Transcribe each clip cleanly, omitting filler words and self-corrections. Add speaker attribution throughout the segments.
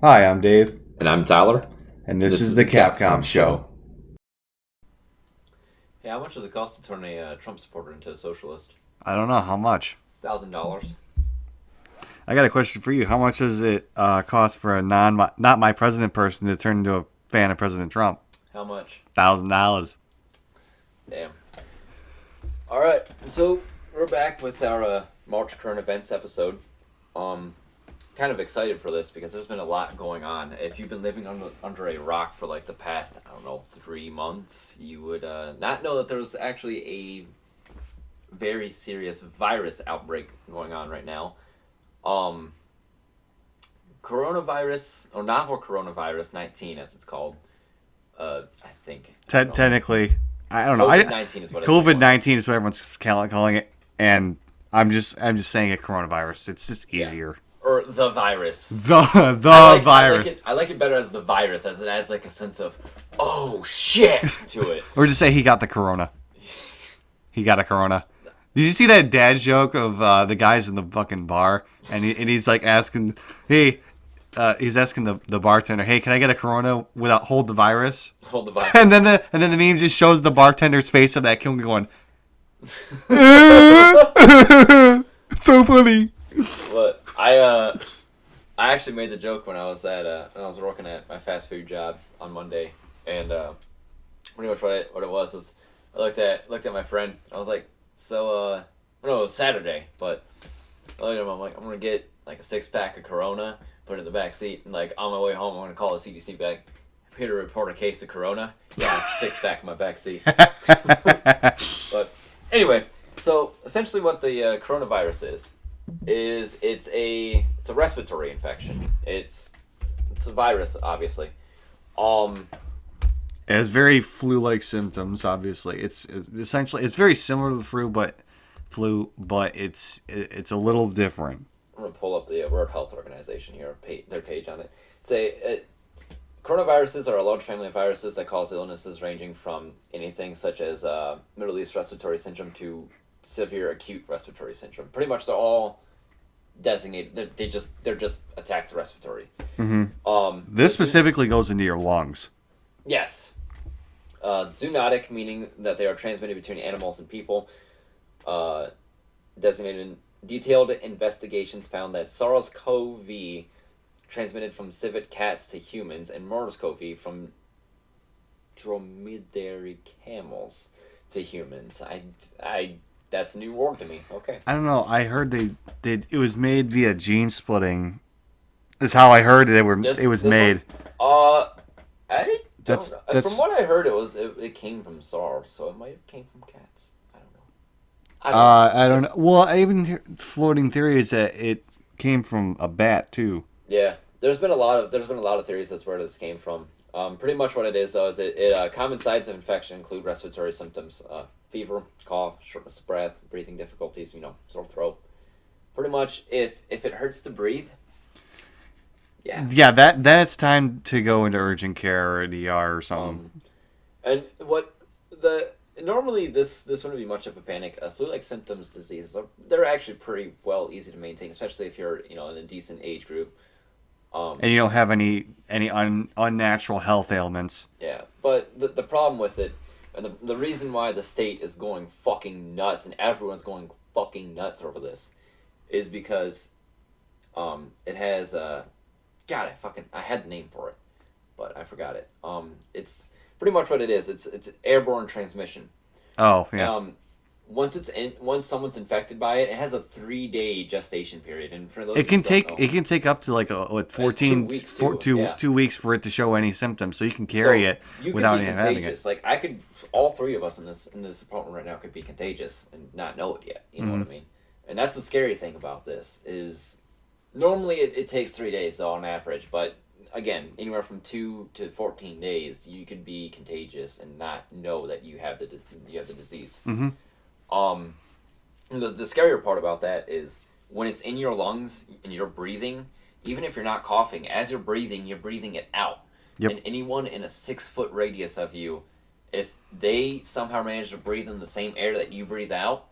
Speaker 1: Hi, I'm Dave,
Speaker 2: And I'm Tyler.
Speaker 1: and this
Speaker 2: This
Speaker 1: is
Speaker 2: is
Speaker 1: the
Speaker 2: the
Speaker 1: Capcom
Speaker 2: Capcom
Speaker 1: Show.
Speaker 2: Show. Hey, how much does it cost to turn a Trump supporter into a socialist?
Speaker 1: I don't know how much.
Speaker 2: $1,000.
Speaker 1: I got a question for you. How much does it cost for a not my president person to turn into a fan of President Trump?
Speaker 2: How much?
Speaker 1: $1,000.
Speaker 2: Damn. All right, so we're back with our March current events episode. Um, Kind of excited for this because there's been a lot going on. If you've been living under a rock for like the past, I don't know, 3 months, you would not know that there's actually a very serious virus outbreak going on right now. Um, Coronavirus, or novel coronavirus 19, as it's called. I think. I don't know.
Speaker 1: Technically, I don't know.
Speaker 2: COVID 19 is what it's
Speaker 1: COVID
Speaker 2: called.
Speaker 1: 19 is what everyone's calling it, and I'm just saying it coronavirus. It's just
Speaker 2: Yeah.
Speaker 1: easier.
Speaker 2: Or the virus.
Speaker 1: The virus,
Speaker 2: I like it better as the virus, as it adds like a sense of, oh shit, to it.
Speaker 1: or just say he got the corona. He got a corona. Did you see that dad joke of the guys in the fucking bar, and he's like asking, hey, he's asking the bartender, hey, can I get a Corona without hold the virus?
Speaker 2: Hold the virus.
Speaker 1: And then the meme just shows the bartender's face of that kid going, it's so funny.
Speaker 2: But I actually made the joke when I was working at my fast food job on Monday, and pretty much what it was is I looked at my friend. I was like, so no, it was Saturday, but I looked at him. I'm like, I'm gonna get like a 6-pack of Corona, put it in the back seat, and like on my way home, I'm gonna call the CDC back. I'm here to report a case of Corona. Yeah, 6-pack in my back seat. But anyway, so essentially, what the coronavirus is it's a respiratory infection. It's a virus, obviously. Um,
Speaker 1: It has very flu-like symptoms. Obviously, it's very similar to the flu, but it's a little different.
Speaker 2: I'm gonna pull up the World Health Organization here, their page on it. Coronaviruses are a large family of viruses that cause illnesses ranging from anything such as Middle East respiratory syndrome to severe acute respiratory syndrome. Pretty much, they're all designated. They're just attack the respiratory.
Speaker 1: This specifically goes into your lungs.
Speaker 2: Yes. Zoonotic, meaning that they are transmitted between animals and people. Designated detailed investigations found that SARS-CoV transmitted from civet cats to humans, and MERS-CoV from dromedary camels to humans. I that's a new word to me. Okay.
Speaker 1: I don't know. I heard they did. It was made via gene splitting. Is how I heard it was
Speaker 2: This
Speaker 1: made.
Speaker 2: one, I don't
Speaker 1: That's
Speaker 2: know.
Speaker 1: that's.
Speaker 2: From what I heard, it came from SARS, so it might have came from cats. I don't know. I don't know.
Speaker 1: I don't know. Well, I even hear floating theories that it came from a bat too.
Speaker 2: Yeah, there's been a lot of theories that's where this came from. Pretty much what it is though is common signs of infection include respiratory symptoms, fever, cough, shortness of breath, breathing difficulties, sore throat. Pretty much, if it hurts to breathe, yeah.
Speaker 1: Yeah, that then it's time to go into urgent care or an ER or something.
Speaker 2: And what the normally this wouldn't be much of a panic. Flu-like symptoms diseases they're actually pretty well easy to maintain, especially if you're in a decent age group.
Speaker 1: And you don't have any unnatural health ailments.
Speaker 2: Yeah, but the problem with it, and the reason why the state is going fucking nuts and everyone's going fucking nuts over this, is because, it has God, I had the name for it, but I forgot it. It's pretty much what it is. It's airborne transmission.
Speaker 1: Oh yeah.
Speaker 2: Once someone's infected by it, it has a 3-day gestation period, and for those
Speaker 1: It
Speaker 2: of you
Speaker 1: can
Speaker 2: who don't
Speaker 1: take
Speaker 2: know,
Speaker 1: it can take up to like 14
Speaker 2: 2 weeks
Speaker 1: four,
Speaker 2: too,
Speaker 1: two
Speaker 2: yeah.
Speaker 1: 2 weeks for it to show any symptoms. So you can carry
Speaker 2: So
Speaker 1: it
Speaker 2: you
Speaker 1: without
Speaker 2: could be
Speaker 1: even having it.
Speaker 2: contagious. Like I could, all three of us in this apartment right now could be contagious and not know it yet. You know what I mean? And that's the scary thing about this is normally it takes 3 days on average, but again, anywhere from 2 to 14 days, you could be contagious and not know that you have the disease. The scarier part about that is when it's in your lungs and you're breathing, even if you're not coughing, as you're breathing it out.
Speaker 1: Yep.
Speaker 2: And anyone in a 6-foot radius of you, if they somehow manage to breathe in the same air that you breathe out,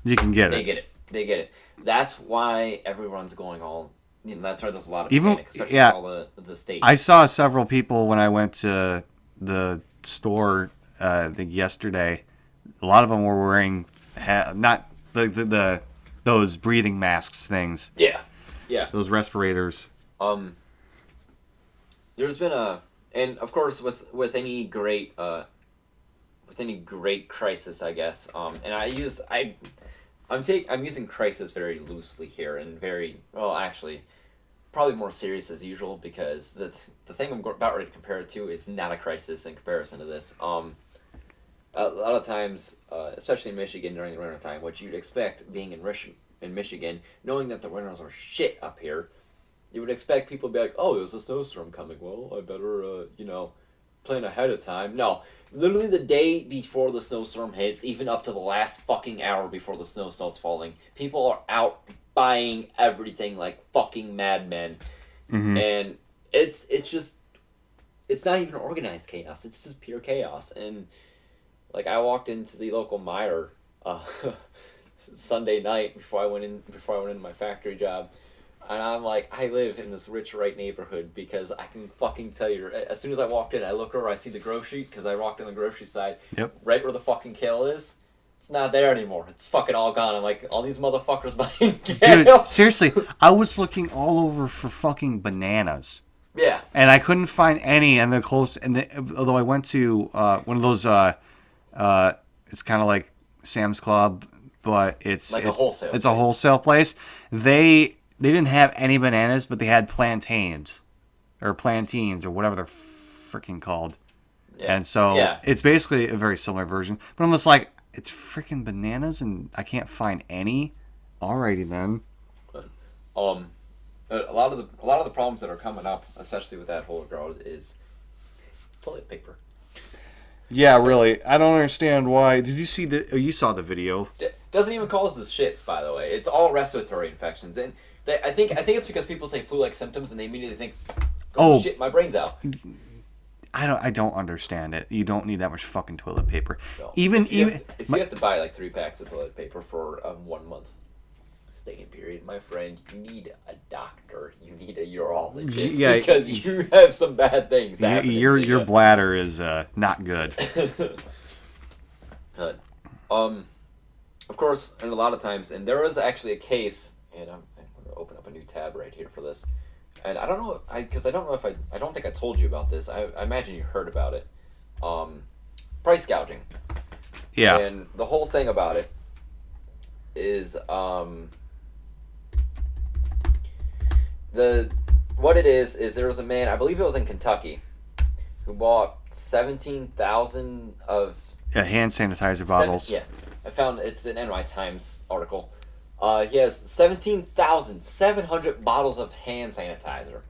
Speaker 1: You can get
Speaker 2: they
Speaker 1: it.
Speaker 2: get it. They get it. That's why everyone's going all that's why there's a lot of
Speaker 1: Even
Speaker 2: panic, especially
Speaker 1: yeah,
Speaker 2: with all the states.
Speaker 1: I saw several people when I went to the store. I think yesterday, a lot of them were wearing not the those breathing masks things,
Speaker 2: Yeah, yeah.
Speaker 1: those respirators.
Speaker 2: Um, there's been and of course with any great crisis, I guess. And I'm using crisis very loosely here and very well actually probably more serious as usual because the thing I'm about ready to compare it to is not a crisis in comparison to this. A lot of times, especially in Michigan during the winter time, what you'd expect being in Michigan, knowing that the winters are shit up here, you would expect people to be like, "Oh, there's a snowstorm coming. Well, I better plan ahead of time." No, literally the day before the snowstorm hits, even up to the last fucking hour before the snow starts falling, people are out buying everything like fucking madmen, and it's not even organized chaos. It's just pure chaos. And like I walked into the local Meijer Sunday night before I went into my factory job. And I'm like, I live in this rich right neighborhood because I can fucking tell you. As soon as I walked in, I look over, I see the grocery because I walked in the grocery side.
Speaker 1: Yep.
Speaker 2: Right where the fucking kale is, it's not there anymore. It's fucking all gone. I'm like, all these motherfuckers buying kale.
Speaker 1: Dude, seriously, I was looking all over for fucking bananas.
Speaker 2: Yeah.
Speaker 1: And I couldn't find any, and although I went to one of those, it's kind of like Sam's Club, but it's
Speaker 2: Like a wholesale
Speaker 1: It's a
Speaker 2: place.
Speaker 1: wholesale place. They didn't have any bananas, but they had plantains, or plantains, or whatever they're freaking called.
Speaker 2: Yeah.
Speaker 1: And so
Speaker 2: Yeah.
Speaker 1: it's basically a very similar version. But I'm just like, it's freaking bananas, and I can't find any. Alrighty then.
Speaker 2: A lot of the problems that are coming up, especially with that whole girl, is toilet paper.
Speaker 1: Yeah, really. I don't understand why. Did you see you saw the video?
Speaker 2: Doesn't even cause the shits, by the way. It's all respiratory infections, and I think it's because people say flu-like symptoms and they immediately think, "Oh shit, my brain's out."
Speaker 1: I don't understand it. You don't need that much fucking toilet paper.
Speaker 2: No.
Speaker 1: If
Speaker 2: you have to buy like 3 packs of toilet paper for 1 month staying period, my friend, you need a doctor. You need a urologist because you have some bad things happening.
Speaker 1: Your bladder is not good.
Speaker 2: Of course, and a lot of times, and there was actually a case, and I'm going to open up a new tab right here for this. And I don't know, because I don't know if I don't think I told you about this. I imagine you heard about it. Price gouging.
Speaker 1: Yeah.
Speaker 2: And the whole thing about it is, what it is there was a man, I believe it was in Kentucky, who bought 17,000 of
Speaker 1: hand sanitizer bottles.
Speaker 2: I found it's an NY Times article. He has 17,700 bottles of hand sanitizer.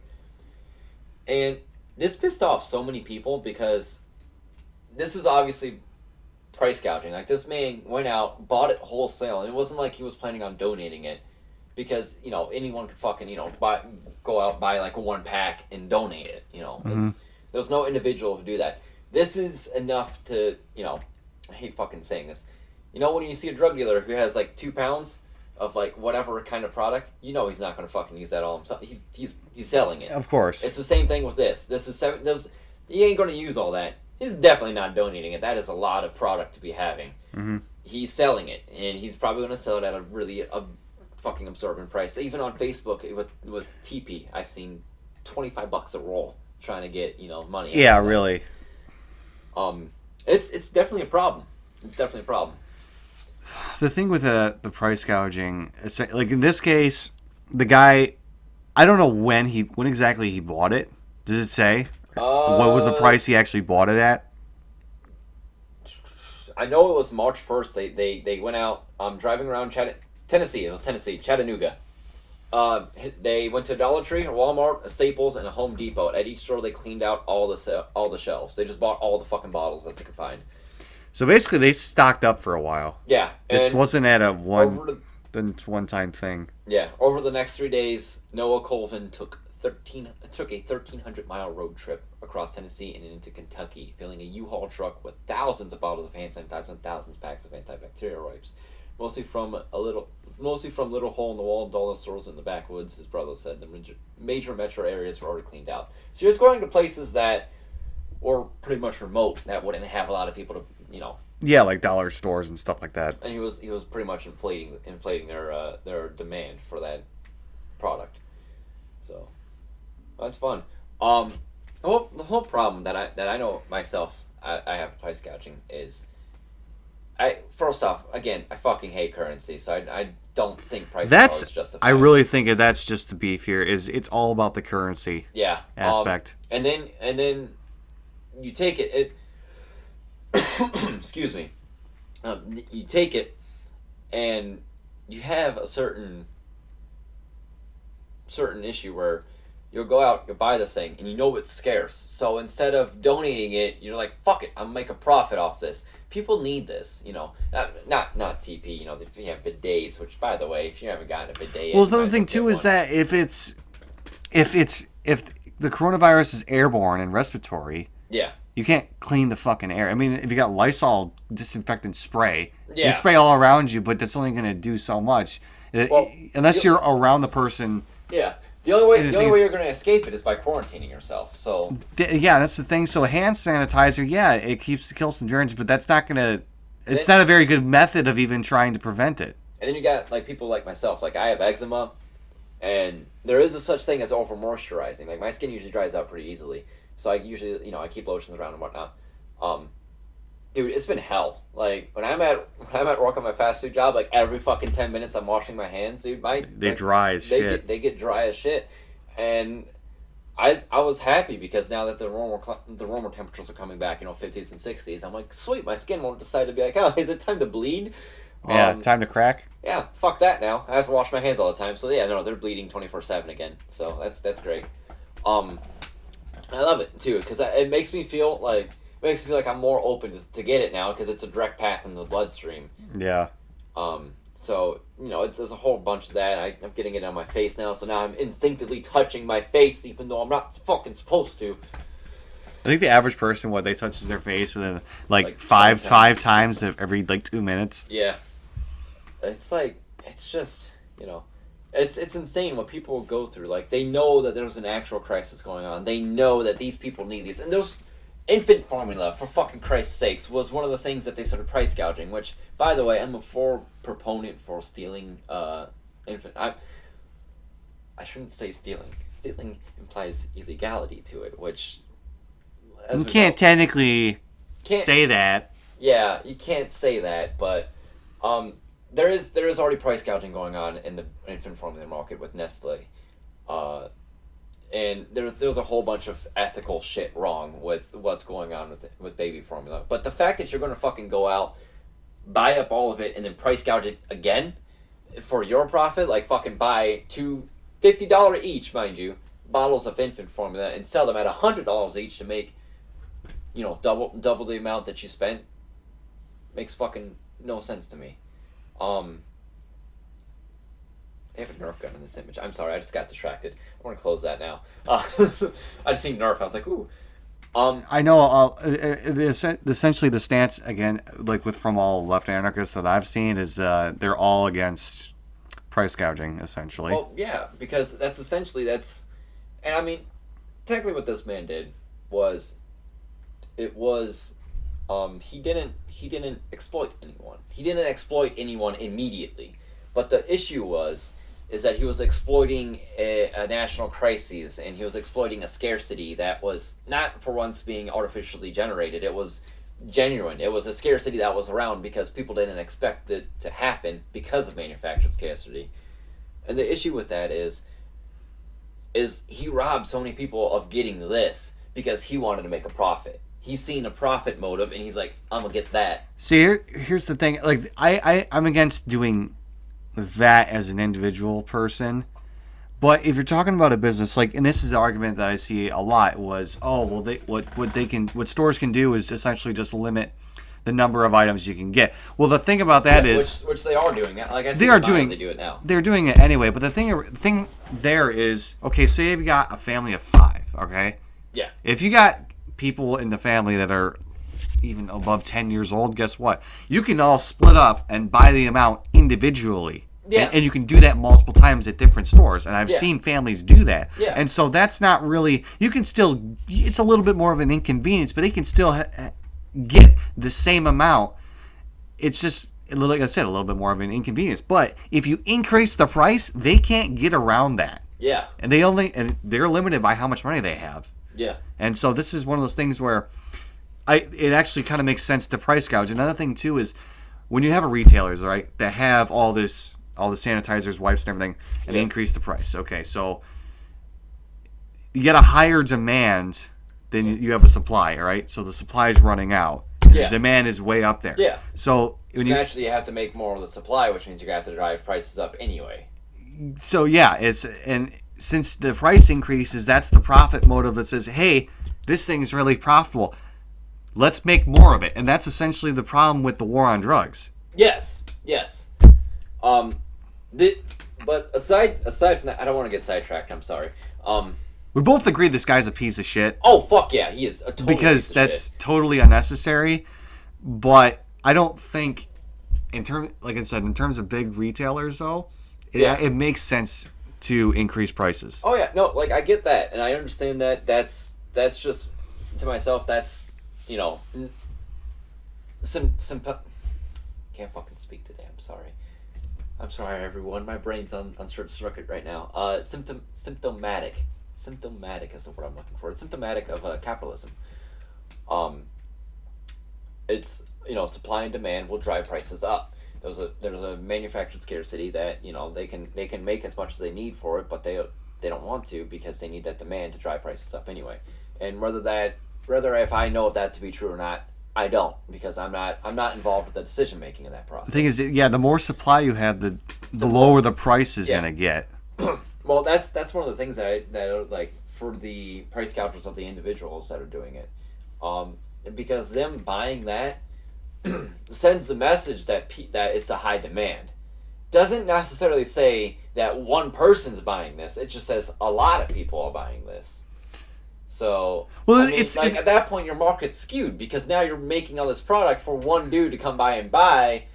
Speaker 2: And this pissed off so many people because this is obviously price gouging. Like, this man went out, bought it wholesale, and it wasn't like he was planning on donating it because, anyone could fucking, go out, buy like 1 pack and donate it, There's no individual who do that. This is enough to, I hate fucking saying this. When you see a drug dealer who has like 2 pounds of like whatever kind of product, he's not going to fucking use that all himself. He's selling it.
Speaker 1: Of course.
Speaker 2: It's the same thing with this. He ain't going to use all that. He's definitely not donating it. That is a lot of product to be having.
Speaker 1: Mm-hmm.
Speaker 2: He's selling it, and he's probably going to sell it at a fucking absorbent price. Even on Facebook with TP, I've seen $25 a roll trying to get money.
Speaker 1: Yeah, really.
Speaker 2: It's definitely a problem. It's definitely a problem.
Speaker 1: The thing with the price gouging, like in this case, the guy, I don't know when exactly he bought it. Does it say? What was the price he actually bought it at?
Speaker 2: I know it was March 1st. They went out driving around Tennessee. It was Tennessee, Chattanooga. They went to Dollar Tree, a Walmart, a Staples, and a Home Depot. At each store, they cleaned out all the shelves. They just bought all the fucking bottles that they could find.
Speaker 1: So basically, they stocked up for a while.
Speaker 2: Yeah.
Speaker 1: This wasn't at a one-time thing.
Speaker 2: Yeah. Over the next 3 days, Noah Colvin took a 1,300-mile road trip across Tennessee and into Kentucky, filling a U-Haul truck with thousands of bottles of hand sanitizer and thousands of packs of antibacterial wipes, mostly from mostly from little hole-in-the-wall dollar stores in the backwoods, his brother said. The major metro areas were already cleaned out. So he was going to places that were pretty much remote, that wouldn't have a lot of people to,
Speaker 1: Yeah, like dollar stores and stuff like that.
Speaker 2: and he was pretty much inflating their demand for that product. So that's fun. The whole problem that I know myself I have with price gouging is, first off, again, I fucking hate currency, so I don't think price
Speaker 1: That's
Speaker 2: is justified.
Speaker 1: I really think that's just the beef here. Is it's all about the currency aspect.
Speaker 2: And then you take it excuse me. You take it, and you have a certain issue where you'll go out, you'll buy this thing, and you know it's scarce. So instead of donating it, you're like, fuck it, I'm gonna make a profit off this. People need this, Not TP, you have bidets, which, by the way, if you haven't gotten a bidet,
Speaker 1: Well, the other thing too is that if the coronavirus is airborne and respiratory,
Speaker 2: yeah,
Speaker 1: you can't clean the fucking air. I mean, if you got Lysol disinfectant spray, you
Speaker 2: Yeah.
Speaker 1: can spray all around you, but that's only going to do so much.
Speaker 2: Well,
Speaker 1: Unless you're around the person.
Speaker 2: yeah. The only way you're going to escape it is by quarantining yourself. So
Speaker 1: Yeah, that's the thing. So hand sanitizer, yeah, it kills some germs, but that's not going to. It's not a very good method of even trying to prevent it.
Speaker 2: And then you got like people like myself, like I have eczema, and there is a such thing as over moisturizing. Like my skin usually dries out pretty easily, so I usually I keep lotions around and whatnot. Dude, it's been hell. Like when I'm at work on my fast food job, like every fucking 10 minutes I'm washing my hands, dude.
Speaker 1: They dry as shit.
Speaker 2: They get dry as shit, and I was happy because now that the warmer temperatures are coming back, 50s and 60s, I'm like, sweet, my skin won't decide to be like, oh, is it time to bleed?
Speaker 1: Yeah, time to crack.
Speaker 2: Yeah, fuck that now. I have to wash my hands all the time. So yeah, no, they're bleeding 24/7 again. So that's great. I love it too because it makes me feel like I'm more open to get it now because it's a direct path in the bloodstream.
Speaker 1: Yeah.
Speaker 2: So there's a whole bunch of that. I'm getting it on my face now, so now I'm instinctively touching my face even though I'm not fucking supposed to.
Speaker 1: I think the average person, they touches their face within like
Speaker 2: 5
Speaker 1: five times every 2 minutes.
Speaker 2: Yeah. It's like, it's just, it's insane what people go through. Like, they know that there's an actual crisis going on. They know that these people need these. And there's infant formula, for fucking Christ's sakes, was one of the things that they started price gouging, which, by the way, I'm a proponent for stealing infant. I shouldn't say stealing. Stealing implies illegality to it, which...
Speaker 1: You can't technically say that.
Speaker 2: Yeah, you can't say that, but there is already price gouging going on in the infant formula market with Nestle, and there's a whole bunch of ethical shit wrong with what's going on with baby formula. But the fact that you're going to fucking go out, buy up all of it, and then price gouge it again for your profit, like fucking buy two $50 each, mind you, bottles of infant formula and sell them at $100 each to make double the amount that you spent, makes fucking no sense to me. They have a Nerf gun in this image. I'm sorry, I just got distracted. I want to close that now. I just seen Nerf. I was like, ooh.
Speaker 1: I know. Essentially, the stance again, from all left anarchists that I've seen, is they're all against price gouging. Essentially.
Speaker 2: Well, yeah, because and I mean, technically, what this man did was. He didn't exploit anyone. He didn't exploit anyone immediately. But the issue is that he was exploiting a national crisis, and he was exploiting a scarcity that was not for once being artificially generated. It was genuine. It was a scarcity that was around because people didn't expect it to happen because of manufactured scarcity. And the issue with that is he robbed so many people of getting this because he wanted to make a profit. He's seen a profit motive, and he's like, I'm gonna get that.
Speaker 1: See, here's the thing. I'm against doing that as an individual person. But if you're talking about a business, and this is the argument that I see a lot, was, what stores can do is essentially just limit the number of items you can get. Well, the thing about that is...
Speaker 2: Which they are doing. Like I said, they do it now.
Speaker 1: They're doing it anyway, but the thing there is, okay, say you've got a family of 5, okay?
Speaker 2: Yeah.
Speaker 1: If you got people in the family that are even above 10 years old, guess what? You can all split up and buy the amount individually.
Speaker 2: Yeah.
Speaker 1: And you can do that multiple times at different stores. And I've
Speaker 2: Yeah.
Speaker 1: seen families do that.
Speaker 2: Yeah.
Speaker 1: And so that's not really, you can still, it's a little bit more of an inconvenience, but they can still get the same amount. It's just, like I said, a little bit more of an inconvenience. But if you increase the price, they can't get around that.
Speaker 2: Yeah.
Speaker 1: And they're limited by how much money they have.
Speaker 2: Yeah.
Speaker 1: And so this is one of those things where it actually kind of makes sense to price gouge. Another thing too is when you have a retailers, right, that have all the sanitizers, wipes, and everything, and they increase the price. Okay, so you get a higher demand than you have a supply, all right? So the supply is running out. And
Speaker 2: Yeah.
Speaker 1: the demand is way up there.
Speaker 2: Yeah.
Speaker 1: So when
Speaker 2: Naturally, you have to make more of the supply, which means you're going to have to drive prices up anyway.
Speaker 1: So yeah, and since the price increases, that's the profit motive that says, hey, this thing's really profitable. Let's make more of it. And that's essentially the problem with the war on drugs.
Speaker 2: Yes. Yes. But aside from that, I don't want to get sidetracked. I'm sorry.
Speaker 1: We both agree this guy's a piece of shit.
Speaker 2: Oh fuck yeah, he is a total
Speaker 1: Because
Speaker 2: piece of
Speaker 1: that's
Speaker 2: shit.
Speaker 1: totally unnecessary. But I don't think, like I said, in terms of big retailers though, it makes sense to increase prices.
Speaker 2: Oh yeah, no, like I get that, and I understand that. That's just to myself. That's can't fucking speak today. I'm sorry, everyone. My brain's on short circuit right now. Symptomatic is the word I'm looking for. It's symptomatic of capitalism. It's supply and demand will drive prices up. There's a manufactured scarcity that they can make as much as they need for it, but they don't want to because they need that demand to drive prices up anyway. And whether if I know if that to be true or not, I don't, because I'm not involved with the decision making in that process.
Speaker 1: The thing is, yeah, the more supply you have, the lower the price is gonna get.
Speaker 2: Well, that's one of the things that are like for the price gougers of the individuals that are doing it, because them buying that sends the message that it's a high demand. Doesn't necessarily say that one person's buying this. It just says a lot of people are buying this. So,
Speaker 1: well,
Speaker 2: it's at that point your market's skewed because now you're making all this product for one dude to come by and buy,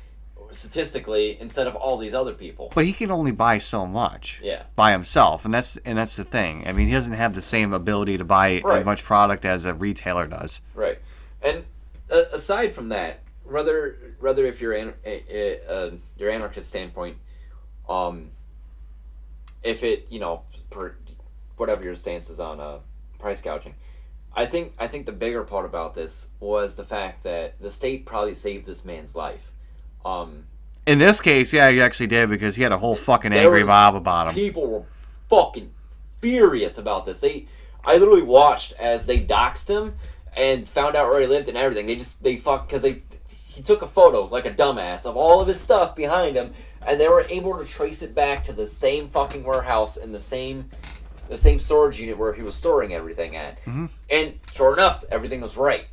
Speaker 2: statistically, instead of all these other people.
Speaker 1: But he can only buy so much by himself, and that's the thing. I mean, he doesn't have the same ability to buy as much product as a retailer does.
Speaker 2: Right, and aside from that, whether if you're your anarchist standpoint, if it whatever your stance is on price gouging, I think the bigger part about this was the fact that the state probably saved this man's life.
Speaker 1: In this case, yeah, he actually did because he had a whole fucking angry mob about him.
Speaker 2: People were fucking furious about this. I literally watched as they doxed him and found out where he lived and everything. He took a photo like a dumbass of all of his stuff behind him, and they were able to trace it back to the same fucking warehouse and the same storage unit where he was storing everything at. Mm-hmm. And sure enough, everything was right.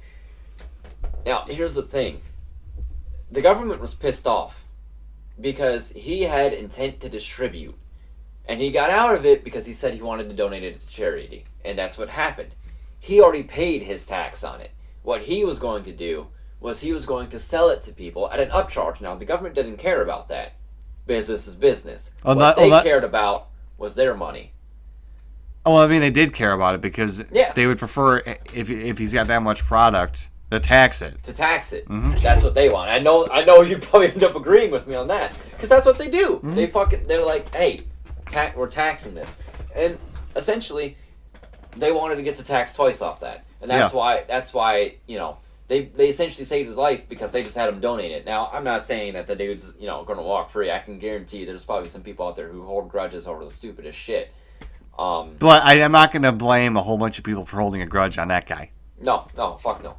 Speaker 2: Now, here's the thing. The government was pissed off because he had intent to distribute. And he got out of it because he said he wanted to donate it to charity. And that's what happened. He already paid his tax on it. What he was going to do was he was going to sell it to people at an upcharge. Now, the government didn't care about that. Business is business. What they cared about was their money.
Speaker 1: Oh, I mean, they did care about it because they would prefer, if he's got that much product, to tax it.
Speaker 2: Mm-hmm. That's what they want. I know you probably end up agreeing with me on that because that's what they do. Mm-hmm. They're like, hey, we're taxing this, and essentially, they wanted to get the tax twice off that, and that's why they essentially saved his life because they just had him donate it. Now, I'm not saying that the dude's going to walk free. I can guarantee you, there's probably some people out there who hold grudges over the stupidest shit.
Speaker 1: But I'm not going to blame a whole bunch of people for holding a grudge on that guy.
Speaker 2: No, fuck no.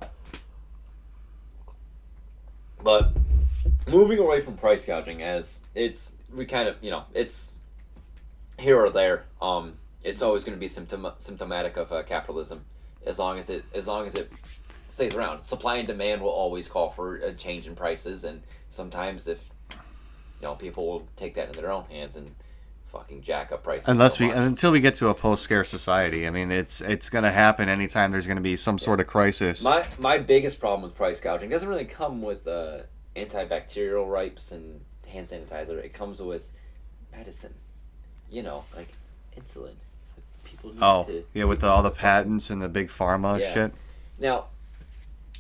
Speaker 2: But moving away from price gouging, as it's here or there. It's always going to be symptomatic of capitalism, as long as it stays around. Supply and demand will always call for a change in prices, and sometimes if people will take that in their own hands and fucking jack up prices.
Speaker 1: Until we get to a post-scarce society. I mean, it's going to happen anytime there's going to be some sort of crisis.
Speaker 2: My biggest problem with price gouging doesn't really come with antibacterial wipes and hand sanitizer. It comes with medicine. Like insulin. People need
Speaker 1: Oh,
Speaker 2: to.
Speaker 1: yeah, with all the patents and the big pharma
Speaker 2: Yeah.
Speaker 1: shit.
Speaker 2: Now,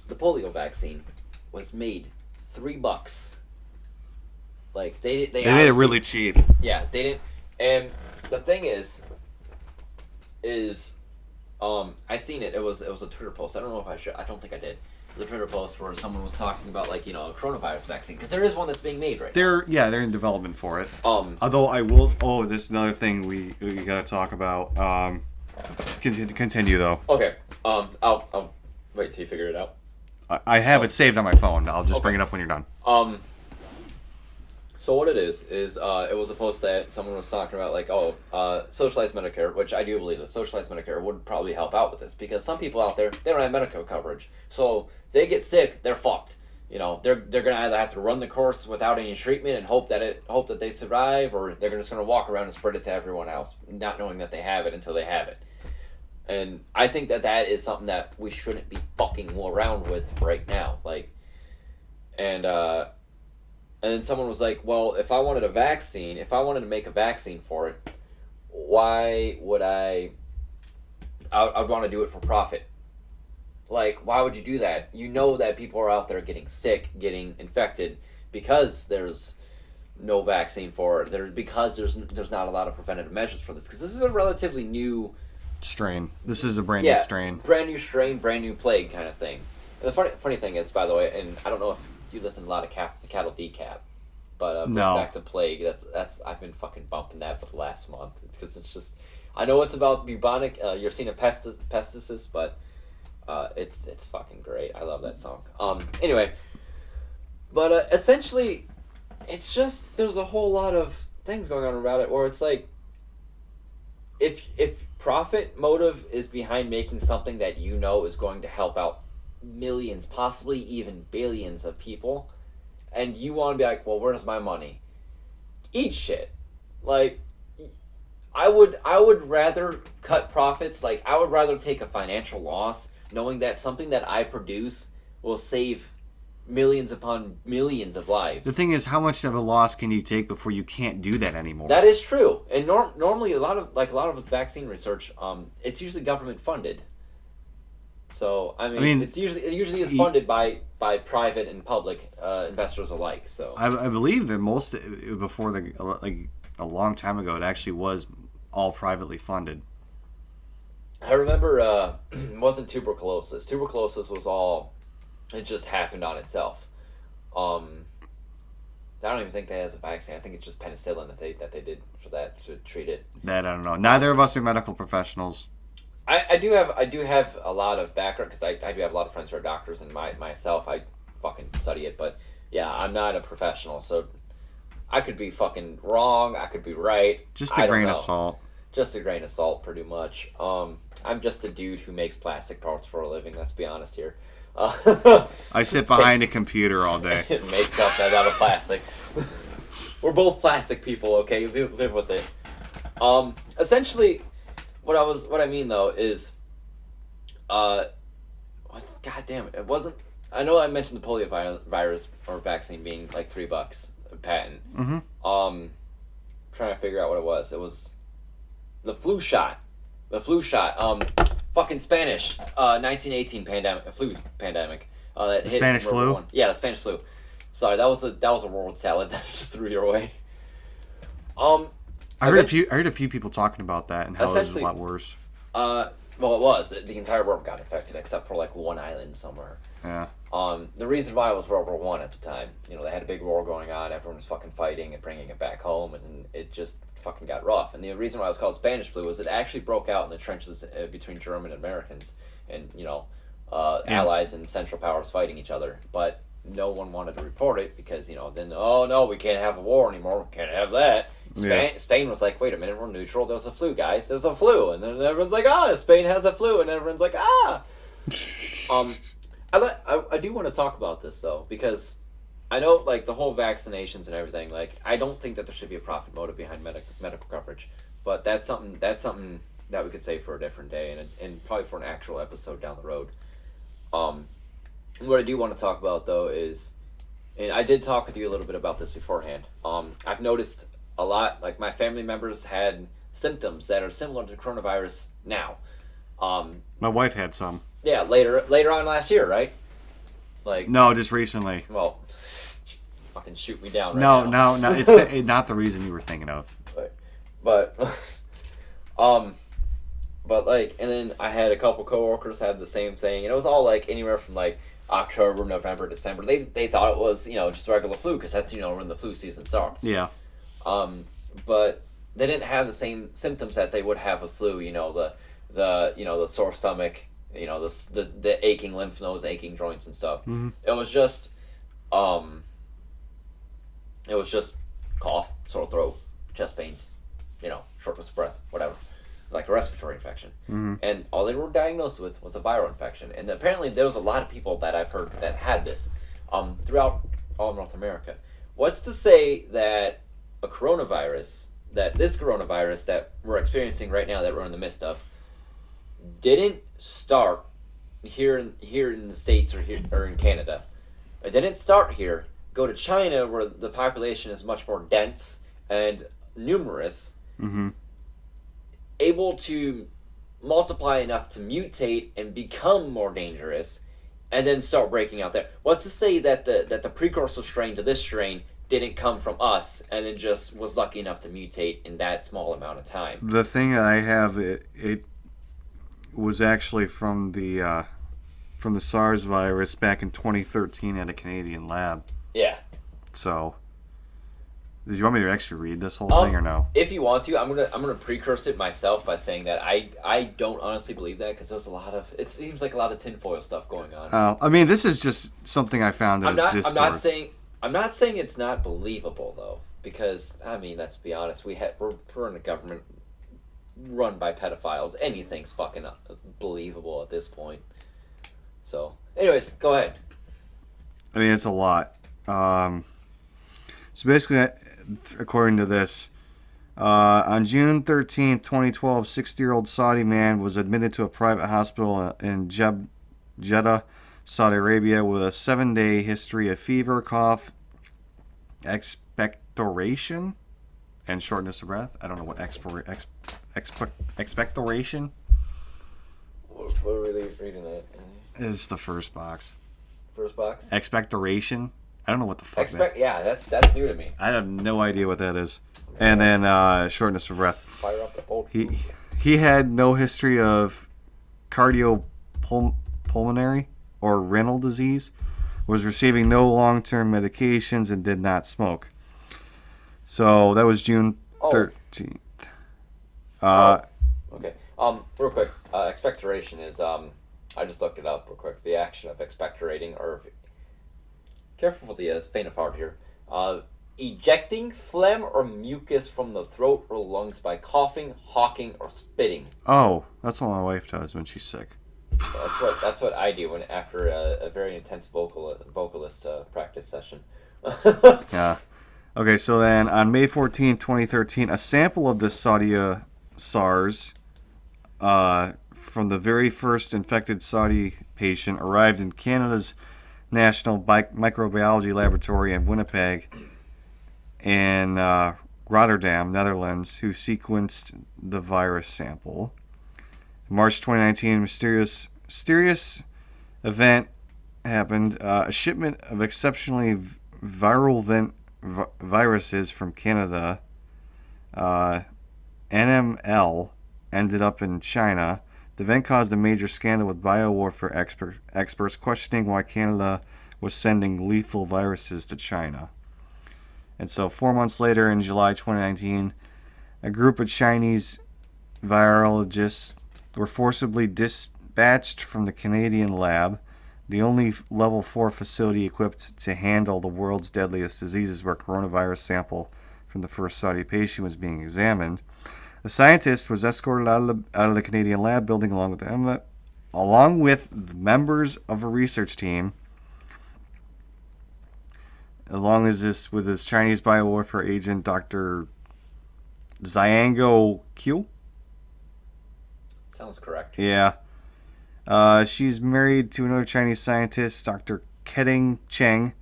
Speaker 2: the polio vaccine was made $3. Like they
Speaker 1: They made it
Speaker 2: obviously-
Speaker 1: really cheap.
Speaker 2: Yeah, they didn't. And the thing is I seen it. It was a Twitter post. I don't know if I should. I don't think I did. It was a Twitter post where someone was talking about like a coronavirus vaccine because there is one that's being made right
Speaker 1: They're in development for it.
Speaker 2: now.
Speaker 1: Although I will. Oh, this is another thing we gotta talk about. Continue though.
Speaker 2: Okay. I'll wait till you figure it out.
Speaker 1: I have it saved on my phone. I'll just bring it up when you're done.
Speaker 2: So what it is it was a post that someone was talking about like, socialized Medicare, which I do believe that socialized Medicare would probably help out with this because some people out there, they don't have medical coverage. So they get sick, they're fucked. They're gonna either have to run the course without any treatment and hope that they survive, or they're just gonna walk around and spread it to everyone else, not knowing that they have it until they have it. And I think that is something that we shouldn't be fucking around with right now. Like, and then someone was like, well, if I wanted to make a vaccine for it, why would I'd want to do it for profit. Like, why would you do that? You know that people are out there getting sick, getting infected, because there's no vaccine for it. Because there's not a lot of preventative measures for this. Because this is a relatively new
Speaker 1: strain. This is a brand new strain.
Speaker 2: Brand new strain, brand new plague kind of thing. And the funny thing is, by the way, and I don't know if you listen to a lot of Cattle Decap, but
Speaker 1: no.
Speaker 2: Back to plague. That's I've been fucking bumping that for the last month because it's just, I know it's about bubonic Yersinia pestis, but it's fucking great. I love that song. Anyway, but essentially, it's just there's a whole lot of things going on about it where it's like, if profit motive is behind making something that is going to help out millions, possibly even billions of people, and you want to be like, well, where's my money? Eat shit. Like, I would rather cut profits. Like, I would rather take a financial loss knowing that something that I produce will save millions upon millions of lives.
Speaker 1: The thing is, how much of a loss can you take before you can't do that anymore?
Speaker 2: That is true. And normally a lot of vaccine research, it's usually government funded. So I mean it usually is funded by private and public investors alike. So
Speaker 1: I believe that before a long time ago, it actually was all privately funded.
Speaker 2: I remember it wasn't tuberculosis. Tuberculosis was all, it just happened on itself. I don't even think that has a vaccine. I think it's just penicillin that they did for that to treat it.
Speaker 1: That I don't know. Neither of us are medical professionals.
Speaker 2: I do have a lot of background because I do have a lot of friends who are doctors, and myself I fucking study it, but yeah, I'm not a professional, so I could be fucking wrong, I could be right.
Speaker 1: Just a grain of salt.
Speaker 2: Just a grain of salt, pretty much. I'm just a dude who makes plastic parts for a living. Let's be honest here.
Speaker 1: I sit behind a computer all day.
Speaker 2: Make stuff that's out of plastic. We're both plastic people, okay? Live with it. Essentially, what I mean though is, God damn it! It wasn't. I know I mentioned the polio virus or vaccine being like $3 a patent.
Speaker 1: Mm-hmm.
Speaker 2: Trying to figure out what it was. It was the flu shot. The flu shot. Fucking Spanish. 1918 pandemic. Flu pandemic.
Speaker 1: The Spanish flu.
Speaker 2: Yeah, the Spanish flu. Sorry, that was a word salad that I just threw your way.
Speaker 1: I heard a few people talking about that and how it was a lot worse.
Speaker 2: Well, it was. The entire world got infected except for like one island somewhere.
Speaker 1: Yeah.
Speaker 2: The reason why it was World War I at the time, they had a big war going on. Everyone was fucking fighting and bringing it back home, and it just fucking got rough. And the reason why it was called Spanish flu was it actually broke out in the trenches between German and Americans, and allies and Central Powers fighting each other. But no one wanted to report it because then no, we can't have a war anymore. We can't have that. Spain was like, wait a minute, we're neutral. There's a flu, guys. There's a flu, and then everyone's like, Spain has a flu, and everyone's like, I do want to talk about this though, because I know like the whole vaccinations and everything. Like, I don't think that there should be a profit motive behind medical coverage, but that's something that we could say for a different day and probably for an actual episode down the road. What I do want to talk about though is, and I did talk with you a little bit about this beforehand. I've noticed a lot, like my family members had symptoms that are similar to coronavirus now.
Speaker 1: My wife had some.
Speaker 2: Yeah, later on last year, right? Like,
Speaker 1: No, just recently.
Speaker 2: well, fucking shoot me down right
Speaker 1: No,
Speaker 2: now.
Speaker 1: no, no. It's not the reason you were thinking of.
Speaker 2: But, um, but like, and then I had a couple coworkers have the same thing, and it was all like anywhere from like October, November, December. They thought it was just regular flu because that's when the flu season starts.
Speaker 1: Yeah.
Speaker 2: But they didn't have the same symptoms that they would have with flu. The sore stomach, the aching lymph nodes, aching joints and stuff.
Speaker 1: Mm-hmm.
Speaker 2: It was just, cough, sore throat, chest pains, shortness of breath, whatever, like a respiratory infection.
Speaker 1: Mm-hmm.
Speaker 2: And all they were diagnosed with was a viral infection. And apparently there was a lot of people that I've heard that had this, throughout all of North America. What's to say that this coronavirus that we're experiencing right now, that we're in the midst of, didn't start here in the States or in Canada. It didn't start here. Go to China, where the population is much more dense and numerous,
Speaker 1: Mm-hmm.
Speaker 2: able to multiply enough to mutate and become more dangerous, and then start breaking out there. What's to say that the precursor strain to this strain didn't come from us and then just was lucky enough to mutate in that small amount of time?
Speaker 1: The thing that I have, it was actually from the SARS virus back in 2013 at a Canadian lab.
Speaker 2: Yeah.
Speaker 1: So, did you want me to actually read this whole thing or no?
Speaker 2: If you want to, I'm gonna precurse it myself by saying that I don't honestly believe that, because there's it seems like a lot of tinfoil stuff going on.
Speaker 1: I mean, this is just something I found in Discord.
Speaker 2: I'm not saying it's not believable though, because I mean, let's be honest, we're in a government run by pedophiles. Anything's fucking believable at this point. So, anyways, go ahead.
Speaker 1: I mean, it's a lot. So basically, according to this, on June 13th, 2012, 60-year-old Saudi man was admitted to a private hospital in Jeddah, Saudi Arabia, with a 7-day history of fever, cough, expectoration, and shortness of breath. I don't know what expectoration.
Speaker 2: What are we reading that?
Speaker 1: It's the first box.
Speaker 2: First box?
Speaker 1: Expectoration. I don't know what the fuck that.
Speaker 2: Yeah, that's new to me.
Speaker 1: I have no idea what that is. And then shortness of breath.
Speaker 2: Fire up the old
Speaker 1: He had no history of cardiopulmonary or renal disease, was receiving no long-term medications, and did not smoke. So that was June 13th.
Speaker 2: Okay. Real quick, expectoration is I just looked it up real quick. The action of expectorating, or careful with the vein of heart here. Ejecting phlegm or mucus from the throat or lungs by coughing, hawking, or spitting.
Speaker 1: Oh, that's what my wife does when she's sick.
Speaker 2: That's what I do after a very intense vocalist practice session.
Speaker 1: Yeah. Okay, so then on May 14, 2013, a sample of this Saudi SARS from the very first infected Saudi patient arrived in Canada's National Microbiology Laboratory in Winnipeg and Rotterdam, Netherlands, who sequenced the virus sample. In March 2019, a mysterious event happened. A shipment of exceptionally virulent viruses from Canada, NML, ended up in China. The event caused a major scandal with biowarfare experts questioning why Canada was sending lethal viruses to China. And so 4 months later, in July 2019, a group of Chinese virologists were forcibly dispatched from the Canadian lab, the only level 4 facility equipped to handle the world's deadliest diseases, where coronavirus sample from the first Saudi patient was being examined. The scientist was escorted out of the Canadian lab building along with the members of a research team, along as this with his Chinese biowarfare agent, Dr. Zhang Qiu.
Speaker 2: Sounds correct.
Speaker 1: Yeah. She's married to another Chinese scientist, Dr. Keding Cheng.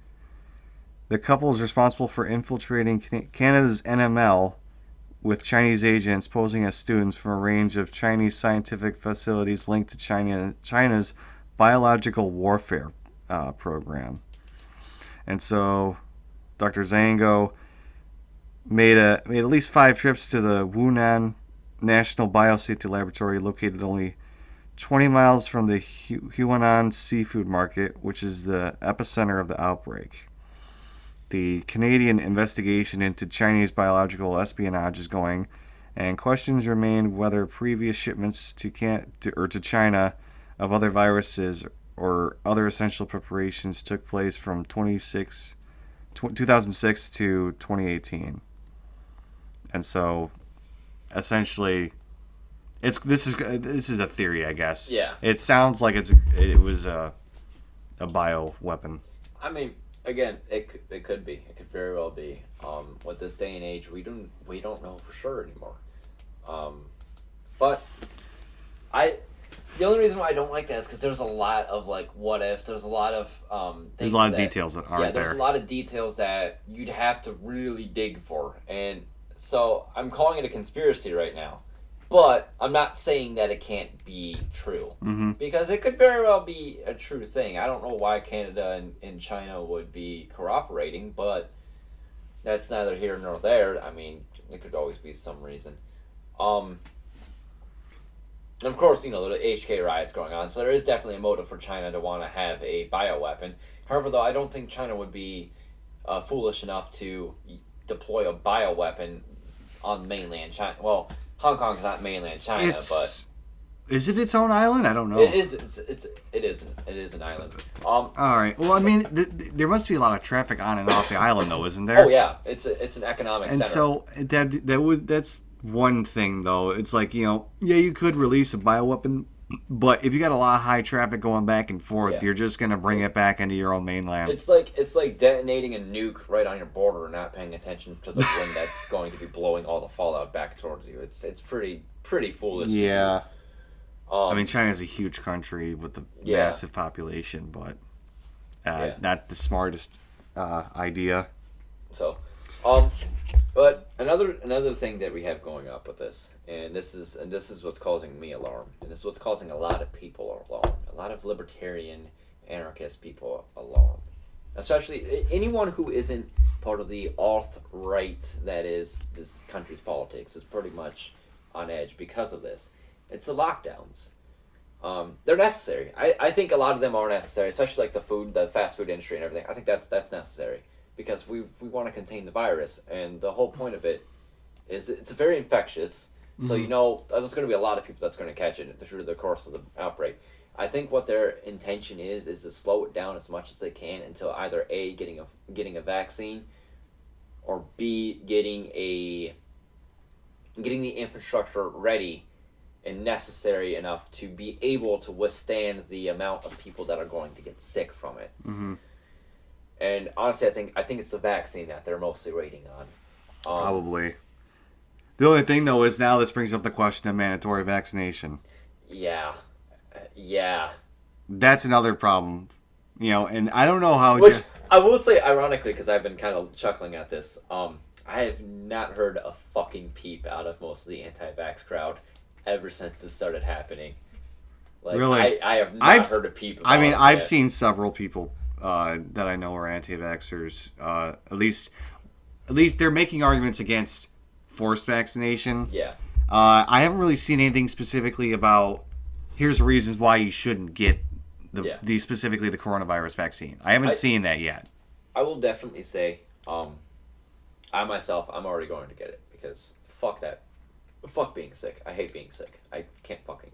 Speaker 1: The couple is responsible for infiltrating Canada's NML with Chinese agents posing as students from a range of Chinese scientific facilities linked to China's biological warfare program. And so Dr. Zango made at least 5 trips to the Wunan National Biosafety Laboratory, located only 20 miles from the Huanan Seafood Market, which is the epicenter of the outbreak. The Canadian investigation into Chinese biological espionage is going, and questions remain whether previous shipments to China of other viruses or other essential preparations took place from 2006 to 2018. And so, essentially, this is a theory, I guess.
Speaker 2: Yeah.
Speaker 1: It sounds like it was a bio weapon.
Speaker 2: I mean, again, it could be. It could very well be. With this day and age, we don't know for sure anymore. But the only reason why I don't like that is because there's a lot of like what ifs. There's a lot of
Speaker 1: there's a lot of details that aren't there.
Speaker 2: Yeah, there's a lot of details that you'd have to really dig for, and so I'm calling it a conspiracy right now. But I'm not saying that it can't be true.
Speaker 1: Mm-hmm.
Speaker 2: Because it could very well be a true thing. I don't know why Canada and China would be cooperating, but that's neither here nor there. I mean, it could always be some reason. And of course, the HK riots going on, so there is definitely a motive for China to want to have a bioweapon. However, though, I don't think China would be foolish enough to deploy a bioweapon on mainland China. Well, Hong Kong is not mainland China, but
Speaker 1: is it its own island? I don't know.
Speaker 2: It is. It is an island.
Speaker 1: All right. Well, I mean, there must be a lot of traffic on and off the island, though, isn't there?
Speaker 2: Oh yeah, it's an economic
Speaker 1: and
Speaker 2: center.
Speaker 1: And so that's one thing, though. It's like, you could release a bioweapon, but if you got a lot of high traffic going back and forth, you're just gonna bring it back into your own mainland.
Speaker 2: It's like detonating a nuke right on your border and not paying attention to the wind that's going to be blowing all the fallout back towards you. It's pretty foolish.
Speaker 1: Yeah. I mean, China is a huge country with a massive population, but not the smartest idea.
Speaker 2: So, but another thing that we have going up with this, and this is what's causing me alarm, and this is what's causing a lot of people alarm, a lot of libertarian, anarchist people alarm, especially anyone who isn't part of the alt-right that is this country's politics is pretty much on edge because of this. It's the lockdowns. They're necessary. I think a lot of them are necessary, especially like the fast food industry and everything. I think that's necessary because we want to contain the virus, and the whole point of it is it's very infectious. So there's going to be a lot of people that's going to catch it through the course of the outbreak. I think what their intention is to slow it down as much as they can until either A, getting a vaccine, or B, getting the infrastructure ready and necessary enough to be able to withstand the amount of people that are going to get sick from it.
Speaker 1: Mm-hmm.
Speaker 2: And honestly, I think it's the vaccine that they're mostly waiting on.
Speaker 1: Probably. The only thing, though, is now this brings up the question of mandatory vaccination.
Speaker 2: Yeah.
Speaker 1: That's another problem. And I don't know how...
Speaker 2: Which, I will say, ironically, because I've been kind of chuckling at this, I have not heard a fucking peep out of most of the anti-vax crowd ever since this started happening. Like,
Speaker 1: really?
Speaker 2: I have not heard a peep about it.
Speaker 1: I've seen several people that I know are anti-vaxxers. At least they're making arguments against forced vaccination.
Speaker 2: Yeah.
Speaker 1: I haven't really seen anything specifically about here's reasons why you shouldn't get specifically the coronavirus vaccine. I haven't seen that yet. I
Speaker 2: will definitely say, I myself, I'm already going to get it because fuck that. Fuck being sick. I hate being sick. I can't fucking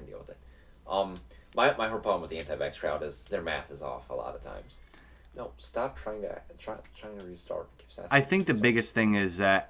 Speaker 2: deal with it. My whole problem with the anti-vax crowd is their math is off a lot of times. No, stop trying to restart.
Speaker 1: I think the biggest thing is that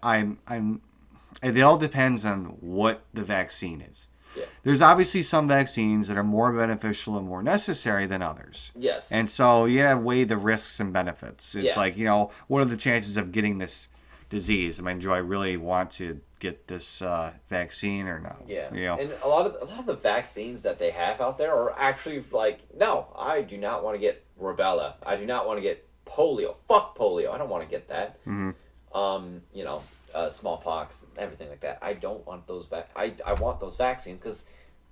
Speaker 1: it all depends on what the vaccine is.
Speaker 2: Yeah.
Speaker 1: There's obviously some vaccines that are more beneficial and more necessary than others.
Speaker 2: Yes.
Speaker 1: And so you have to weigh the risks and benefits. It's like, what are the chances of getting this disease? I mean, do I really want to get this vaccine or not?
Speaker 2: Yeah. And a lot of the vaccines that they have out there are actually like, no, I do not want to get rubella. I do not want to get polio. Fuck polio. I don't want to get that.
Speaker 1: Mm-hmm.
Speaker 2: You know, smallpox, everything like that. I don't want those I want those vaccines because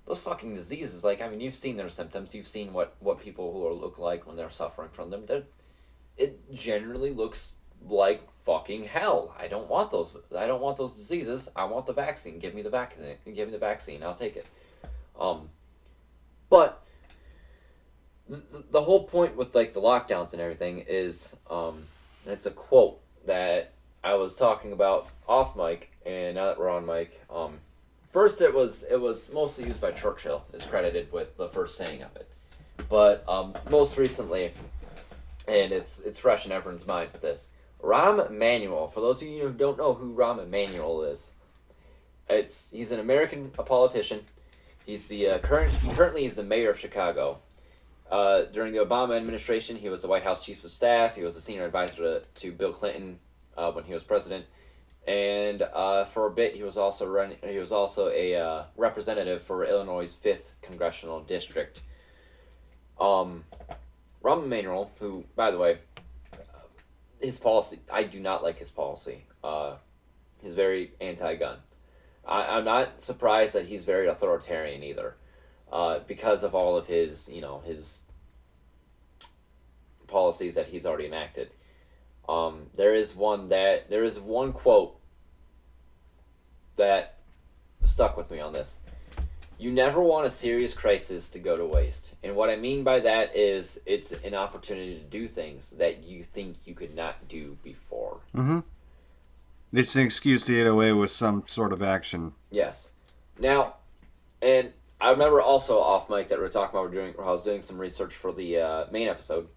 Speaker 2: those fucking diseases, like, I mean, you've seen their symptoms. You've seen what people who look like when they're suffering from them. It generally looks like fucking hell. I don't want those. I don't want those diseases. I want the vaccine. Give me the vaccine. Give me the vaccine. I'll take it. But the whole point with, like, the lockdowns and everything is, and it's a quote that I was talking about off mic, and now that we're on mic, first it was mostly used by Churchill, is credited with the first saying of it, but most recently, and it's fresh in everyone's mind with this, Rahm Emanuel. For those of you who don't know who Rahm Emanuel is, he's an American politician. He's the currently he's the mayor of Chicago. During the Obama administration, he was the White House chief of staff. He was a senior advisor to Bill Clinton when he was president, and for a bit he was also a representative for Illinois' 5th congressional district. Rahm Emanuel, who, by the way, his policy, I do not like his policy. He's very anti-gun. I'm not surprised that he's very authoritarian either, because of all of his policies that he's already enacted. There is one quote that stuck with me on this. You never want a serious crisis to go to waste. And what I mean by that is it's an opportunity to do things that you think you could not do before.
Speaker 1: Mm-hmm. It's an excuse to get away with some sort of action.
Speaker 2: Yes. Now, and I remember also off mic that we were talking about, I was doing some research for the main episode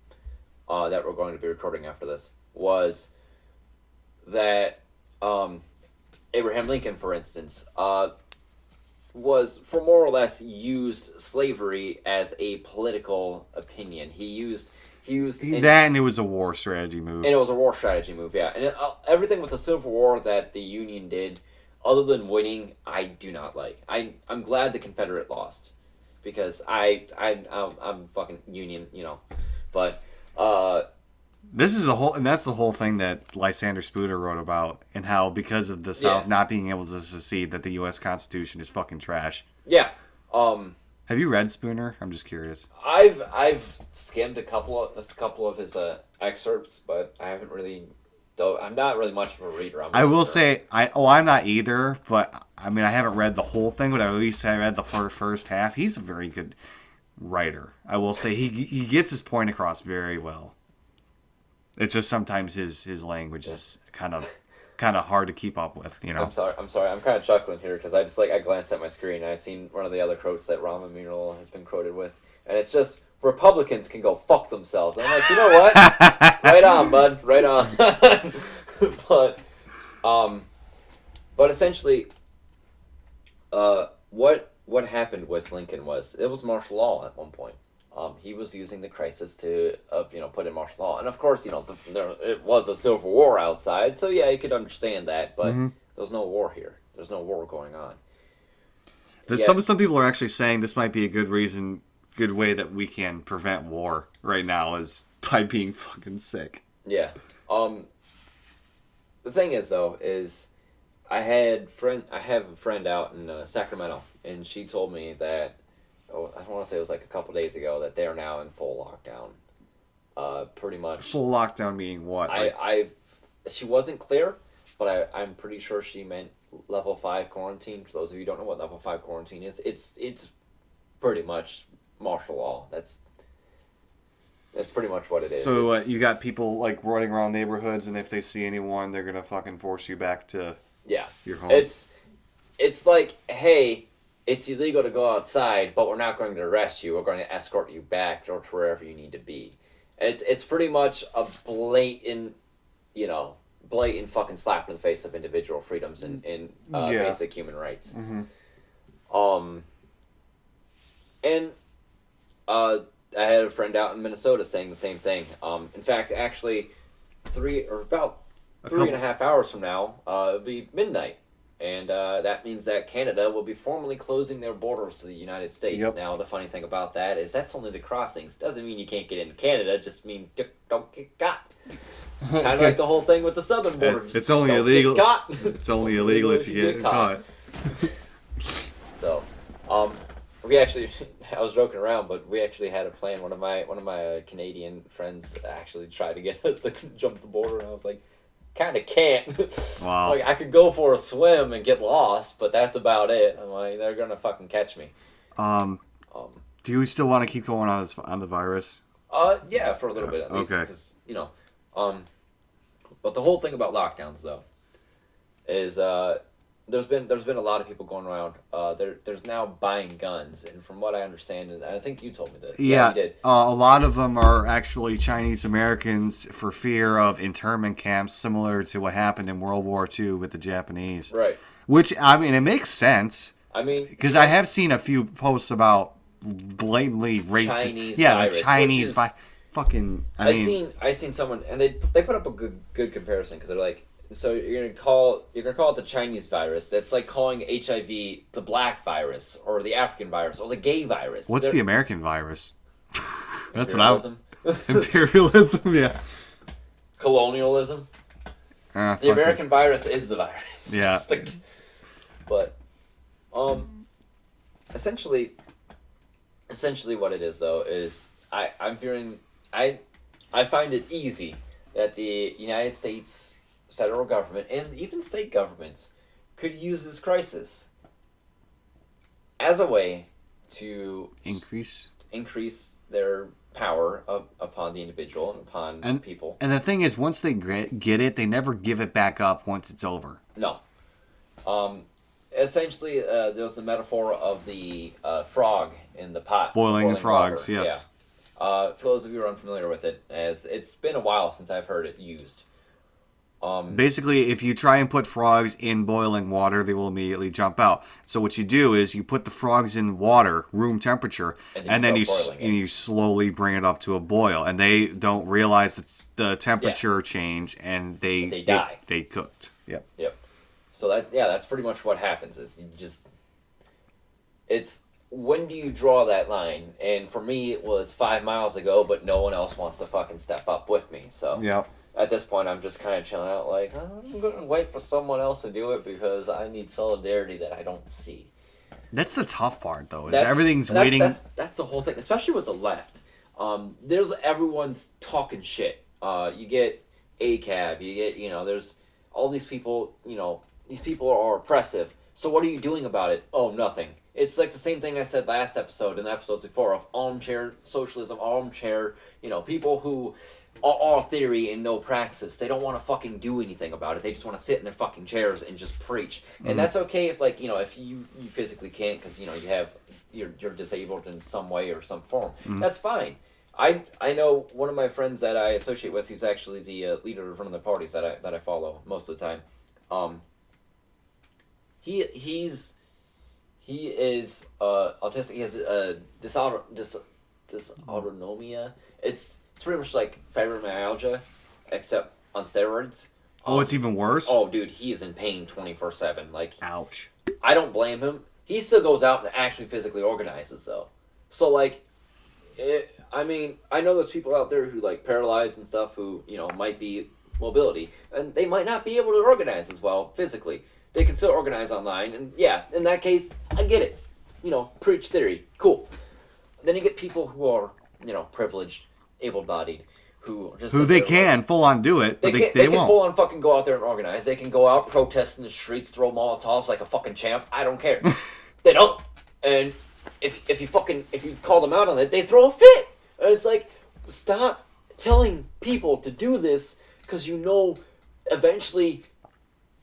Speaker 2: that we're going to be recording after this, was that Abraham Lincoln, for instance, was, for more or less, used slavery as a political opinion. He used
Speaker 1: that, and it was a war strategy move.
Speaker 2: And it was a war strategy move, yeah. And everything with the Civil War that the Union did, other than winning, I do not like. I'm glad the Confederate lost, because I'm fucking Union, you know. But
Speaker 1: this is that's the whole thing that Lysander Spooner wrote about, and how because of the South not being able to secede, that the U.S. Constitution is fucking trash.
Speaker 2: Yeah.
Speaker 1: Have you read Spooner? I'm just curious.
Speaker 2: I've skimmed a couple of his excerpts, but I haven't really. Though I'm not really much of a reader.
Speaker 1: I will say I'm not either, but I mean I haven't read the whole thing, but at least I read the first half. He's a very good writer. I will say he gets his point across very well. It's just sometimes his language is kind of hard to keep up with, you know.
Speaker 2: I'm sorry. I'm kind of chuckling here because I glanced at my screen and I seen one of the other quotes that Rahm Emanuel has been quoted with, and it's just, Republicans can go fuck themselves. And I'm like, you know what? Right on, bud. Right on. But essentially, what happened with Lincoln was it was martial law at one point. He was using the crisis to, put in martial law, and of course, it was a civil war outside, so yeah, you could understand that, but there's no war here. There's no war going on.
Speaker 1: Some people are actually saying this might be a good way that we can prevent war right now is by being fucking sick.
Speaker 2: Yeah. The thing is, though, I have a friend out in Sacramento, and she told me that, I want to say it was like a couple days ago, that they are now in full lockdown. Pretty much.
Speaker 1: Full lockdown meaning what?
Speaker 2: She wasn't clear, but I'm pretty sure she meant level 5 quarantine. For those of you who don't know what level 5 quarantine is, it's pretty much martial law. That's pretty much what it is.
Speaker 1: So you got people like running around neighborhoods, and if they see anyone, they're gonna fucking force you back to your home.
Speaker 2: It's like, hey, it's illegal to go outside, but we're not going to arrest you. We're going to escort you back or to wherever you need to be. It's pretty much a blatant fucking slap in the face of individual freedoms and basic human rights.
Speaker 1: Mm-hmm.
Speaker 2: And I had a friend out in Minnesota saying the same thing. In fact, actually, about 3.5 hours from now, it'll be midnight. And that means that Canada will be formally closing their borders to the United States.
Speaker 1: Yep.
Speaker 2: Now, the funny thing about that is that's only the crossings. Doesn't mean you can't get into Canada. Just means don't get caught. Kind of like the whole thing with the southern border.
Speaker 1: It's only
Speaker 2: don't
Speaker 1: illegal.
Speaker 2: Get caught.
Speaker 1: It's only illegal if you get caught.
Speaker 2: So, we actually, I was joking around, but we actually had a plan. One of my Canadian friends actually tried to get us to jump the border, and I was like, kind of can't.
Speaker 1: Wow.
Speaker 2: Like, I could go for a swim and get lost, but that's about it. I'm like, they're gonna fucking catch me.
Speaker 1: Do you still want to keep going on the virus?
Speaker 2: Yeah, for a little bit at least.
Speaker 1: Okay.
Speaker 2: Because, but the whole thing about lockdowns, though, is there's been a lot of people going around. There's now buying guns, and from what I understand, and I think you told me this.
Speaker 1: Yeah,
Speaker 2: you did.
Speaker 1: A lot of them are actually Chinese Americans for fear of internment camps, similar to what happened in World War II with the Japanese.
Speaker 2: Right.
Speaker 1: Which, I mean, it makes sense.
Speaker 2: I mean,
Speaker 1: because I have seen a few posts about blatantly racist.
Speaker 2: Chinese
Speaker 1: yeah,
Speaker 2: virus,
Speaker 1: the Chinese
Speaker 2: which is,
Speaker 1: fucking.
Speaker 2: I seen someone, and they put up a good comparison because they're like, so you're gonna call it the Chinese virus. That's like calling HIV the black virus or the African virus or the gay virus.
Speaker 1: What's the American virus? That's
Speaker 2: imperialism?
Speaker 1: Imperialism. Yeah.
Speaker 2: Colonialism. The American virus is the virus.
Speaker 1: Yeah.
Speaker 2: But, essentially what it is though is I'm hearing I find it easy that the United States federal government and even state governments could use this crisis as a way to increase their power upon the individual and upon people.
Speaker 1: And the thing is, once they get it, they never give it back up once it's over.
Speaker 2: No. Essentially, there's the metaphor of the frog in the pot.
Speaker 1: Boiling frogs,
Speaker 2: water.
Speaker 1: yes.
Speaker 2: Yeah. For those of you who are unfamiliar with it, as it's been a while since I've heard it used.
Speaker 1: Basically, if you try and put frogs in boiling water, they will immediately jump out. So what you do is you put the frogs in water, room temperature, and then you slowly bring it up to a boil. And they don't realize that the temperature change, and they die. They cooked. Yep.
Speaker 2: Yep. So that's pretty much what happens. Is it's when do you draw that line? And for me, it was 5 miles ago, but no one else wants to fucking step up with me. So
Speaker 1: yeah.
Speaker 2: At this point, I'm just kind of chilling out, like, I'm going to wait for someone else to do it because I need solidarity that I don't see.
Speaker 1: That's the tough part, though, is everything's waiting.
Speaker 2: That's the whole thing, especially with the left. Everyone's talking shit. You get ACAB, you get, there's all these people, these people are oppressive. So what are you doing about it? Oh, nothing. It's like the same thing I said last episode and the episodes before of armchair socialism, armchair, people who all theory and no praxis. They don't want to fucking do anything about it. They just want to sit in their fucking chairs and just preach. And that's okay if, like, if you physically can't because, you're disabled in some way or some form. That's fine. I know one of my friends that I associate with, who's actually the leader of one of the parties that I follow most of the time. He is autistic. He has dysautonomia. It's pretty much like fibromyalgia, except on steroids.
Speaker 1: It's even worse?
Speaker 2: Oh, dude, he is in pain 24/7. Like,
Speaker 1: ouch.
Speaker 2: I don't blame him. He still goes out and actually physically organizes, though. So, like, I know there's people out there who, like, paralyzed and stuff who, might be mobility, and they might not be able to organize as well physically. They can still organize online, and yeah, in that case, I get it. Preach theory. Cool. Then you get people who are, privileged, able-bodied, who
Speaker 1: they can full on do it, but they
Speaker 2: can
Speaker 1: won't.
Speaker 2: full on fucking go out there and organize. They can go out, protest in the streets, throw Molotovs like a fucking champ. I don't care. They don't. And if you call them out on it, they throw a fit. And it's like, stop telling people to do this because eventually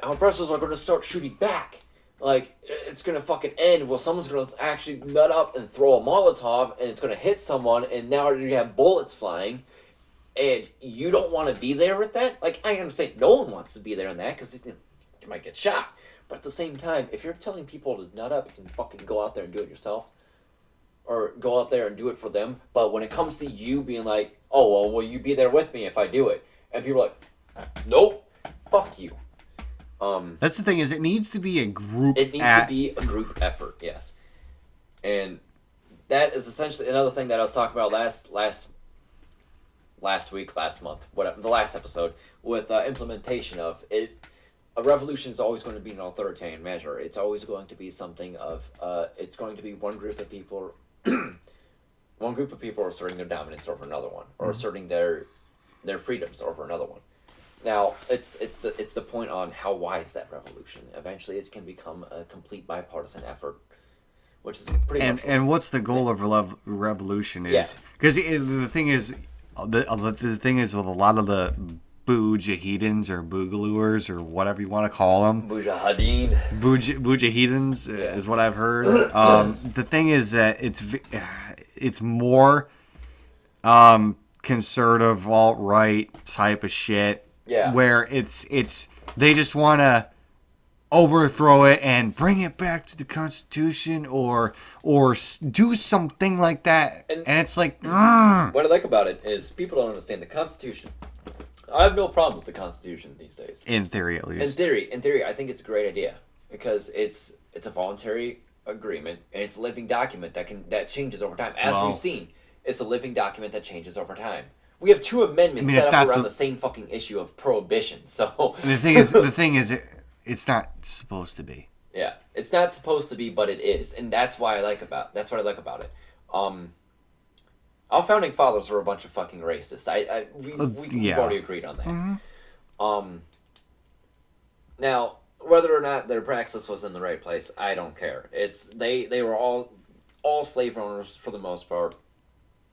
Speaker 2: our oppressors are going to start shooting back. Like, it's going to fucking end. Well, someone's going to actually nut up and throw a Molotov, and it's going to hit someone, and now you have bullets flying, and you don't want to be there with that? Like, I understand no one wants to be there in that, because you might get shot. But at the same time, if you're telling people to nut up and fucking go out there and do it yourself, or go out there and do it for them, but when it comes to you being like, oh, well, will you be there with me if I do it? And people are like, nope, fuck you.
Speaker 1: That's the thing, is it needs to be a group.
Speaker 2: It needs to be a group effort, yes. And that is essentially another thing that I was talking about last last month, whatever, the last episode, with implementation of it. A revolution is always going to be an authoritarian measure. It's always going to be something of, it's going to be one group of people, one group of people asserting their dominance over another one, or asserting their freedoms over another one. Now, it's the point on how wide is that revolution. Eventually, it can become a complete bipartisan effort, which is pretty much.
Speaker 1: And what's the goal of revolution is? Because the thing is, the thing is with a lot of the Boojahedins or Boogalooers or whatever you want to call them.
Speaker 2: Mujahideen.
Speaker 1: Boojahedins is what I've heard. The thing is that it's more conservative, alt-right type of shit.
Speaker 2: Yeah.
Speaker 1: Where it's they just want to overthrow it and bring it back to the Constitution or do something like that. And it's like...
Speaker 2: What I like about it is people don't understand the Constitution. I have no problem with the Constitution these days.
Speaker 1: In theory, at least.
Speaker 2: In theory, I think it's a great idea because it's a voluntary agreement and it's a living document that changes over time. As we've seen, it's a living document that changes over time. We have two amendments set up around the same fucking issue of prohibition. So
Speaker 1: the thing is, it's not supposed to be.
Speaker 2: Yeah, it's not supposed to be, but it is, and that's what I like about it. Our founding fathers were a bunch of fucking racists. We've already agreed on that. Mm-hmm. Now, whether or not their praxis was in the right place, I don't care. They were all slave owners for the most part.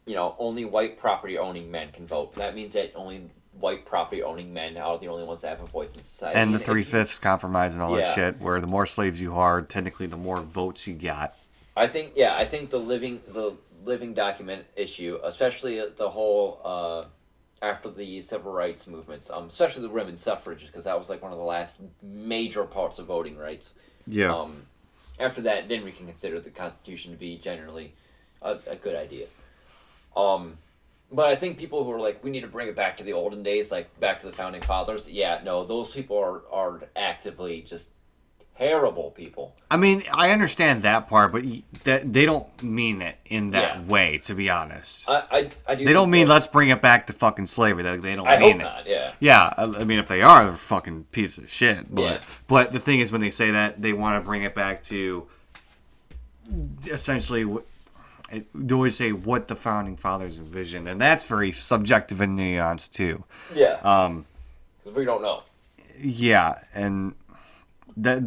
Speaker 2: You know, only white property owning men can vote. That means that only white property owning men are the only ones that have a voice in society.
Speaker 1: And the 3/5 compromise and all that shit, where the more slaves you are, technically the more votes you got.
Speaker 2: I think the living document issue, especially the whole after the civil rights movements, especially the women's suffrage, because that was like one of the last major parts of voting rights.
Speaker 1: Yeah.
Speaker 2: After that, then we can consider the Constitution to be generally a good idea. But I think people who are like, we need to bring it back to the olden days, like back to the founding fathers. Yeah, no, those people are actively just terrible people.
Speaker 1: I mean, I understand that part, but that they don't mean it in that way. To be honest,
Speaker 2: I do.
Speaker 1: They don't mean let's bring it back to fucking slavery. They don't
Speaker 2: I
Speaker 1: mean
Speaker 2: hope
Speaker 1: it.
Speaker 2: not. Yeah.
Speaker 1: Yeah, I mean, if they are, they're a fucking piece of shit. But the thing is, when they say that, they want to bring it back to essentially. They always say what the founding fathers envisioned, and that's very subjective and nuanced too.
Speaker 2: Yeah. Because we don't know.
Speaker 1: Yeah, and that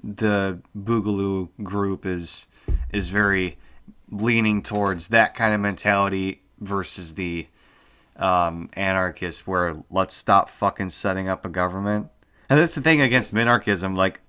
Speaker 1: the Boogaloo group is very leaning towards that kind of mentality versus the anarchists, where let's stop fucking setting up a government. And that's the thing against minarchism, like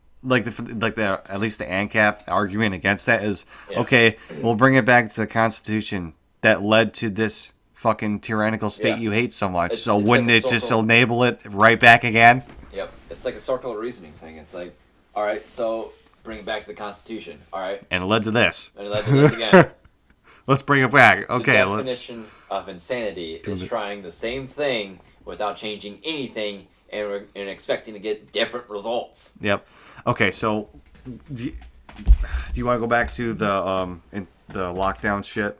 Speaker 1: the at least the ANCAP argument against that is okay, we'll bring it back to the Constitution that led to this fucking tyrannical state you hate so much. So wouldn't like it just enable it right back again?
Speaker 2: Yep, it's like a circular reasoning thing. It's like, all right, so bring it back to the Constitution. All right,
Speaker 1: and it led to this.
Speaker 2: And it led to this again.
Speaker 1: Let's bring it back. Okay.
Speaker 2: The definition of insanity is trying the same thing without changing anything and expecting to get different results.
Speaker 1: Yep. Okay, so do you want to go back to the lockdown shit?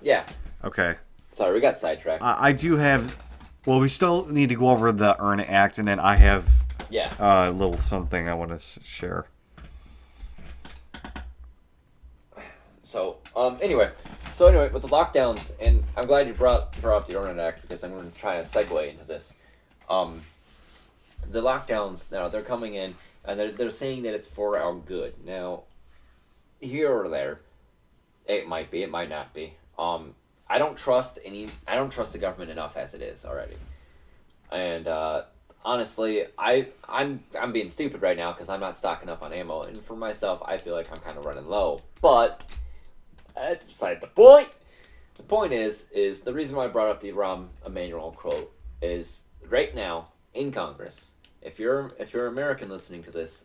Speaker 2: Yeah.
Speaker 1: Okay.
Speaker 2: Sorry, we got sidetracked.
Speaker 1: I do have. Well, we still need to go over the EARN Act, and then I have a little something I want to share.
Speaker 2: So anyway, with the lockdowns, and I'm glad you brought up the EARN Act because I'm going to try and segue into this. The lockdowns now, they're coming in. And they're saying that it's for our good. Now, here or there, it might be, it might not be. I don't trust the government enough as it is already. And honestly, I'm being stupid right now because I'm not stocking up on ammo. And for myself, I feel like I'm kind of running low. But that's beside the point. The point is the reason why I brought up the Rahm Emanuel quote is right now in Congress. If you're American listening to this,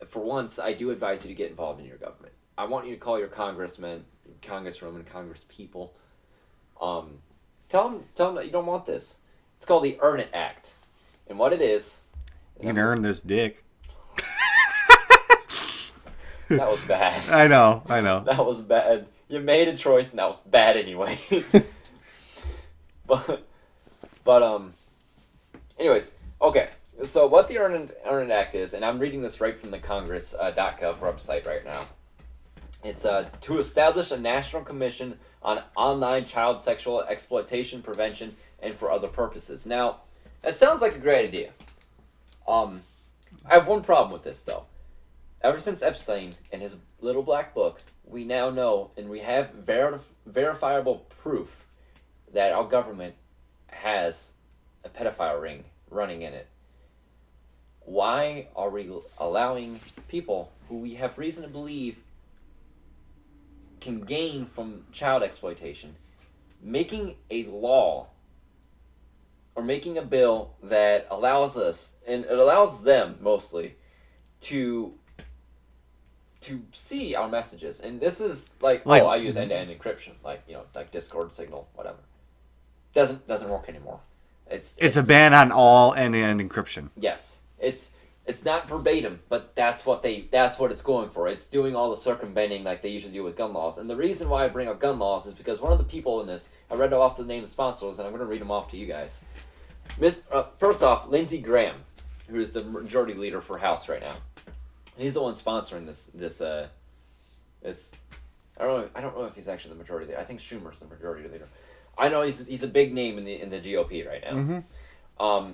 Speaker 2: for once, I do advise you to get involved in your government. I want you to call your congressmen, congresswomen, congresspeople. Tell them that you don't want this. It's called the Earn It Act. And what it is...
Speaker 1: You can earn this dick.
Speaker 2: That was bad.
Speaker 1: I know. That
Speaker 2: was bad. You made a choice and that was bad anyway. but anyways, okay. So what the Earn It Act is, and I'm reading this right from the Congress.gov website right now. It's to establish a national commission on online child sexual exploitation prevention and for other purposes. Now, that sounds like a great idea. I have one problem with this though. Ever since Epstein and his little black book, we now know and we have verifiable proof that our government has a pedophile ring running in it. Why are we allowing people who we have reason to believe can gain from child exploitation, making a law or making a bill that allows us, and it allows them mostly, to see our messages? And this is like I use end-to-end encryption, like Discord, Signal, whatever. Doesn't work anymore.
Speaker 1: It's a ban on all end-to-end encryption.
Speaker 2: Yes, it's not verbatim, but that's what it's going for. It's doing all the circumventing like they usually do with gun laws. And the reason why I bring up gun laws is because one of the people in this, I read off the name of sponsors, and I'm going to read them off to you guys. First off, Lindsey Graham, who is the majority leader for House right now. He's the one sponsoring this. I don't know if he's actually the majority leader. I think Schumer's the majority leader. I know he's a big name in the GOP right now.
Speaker 1: Mm-hmm.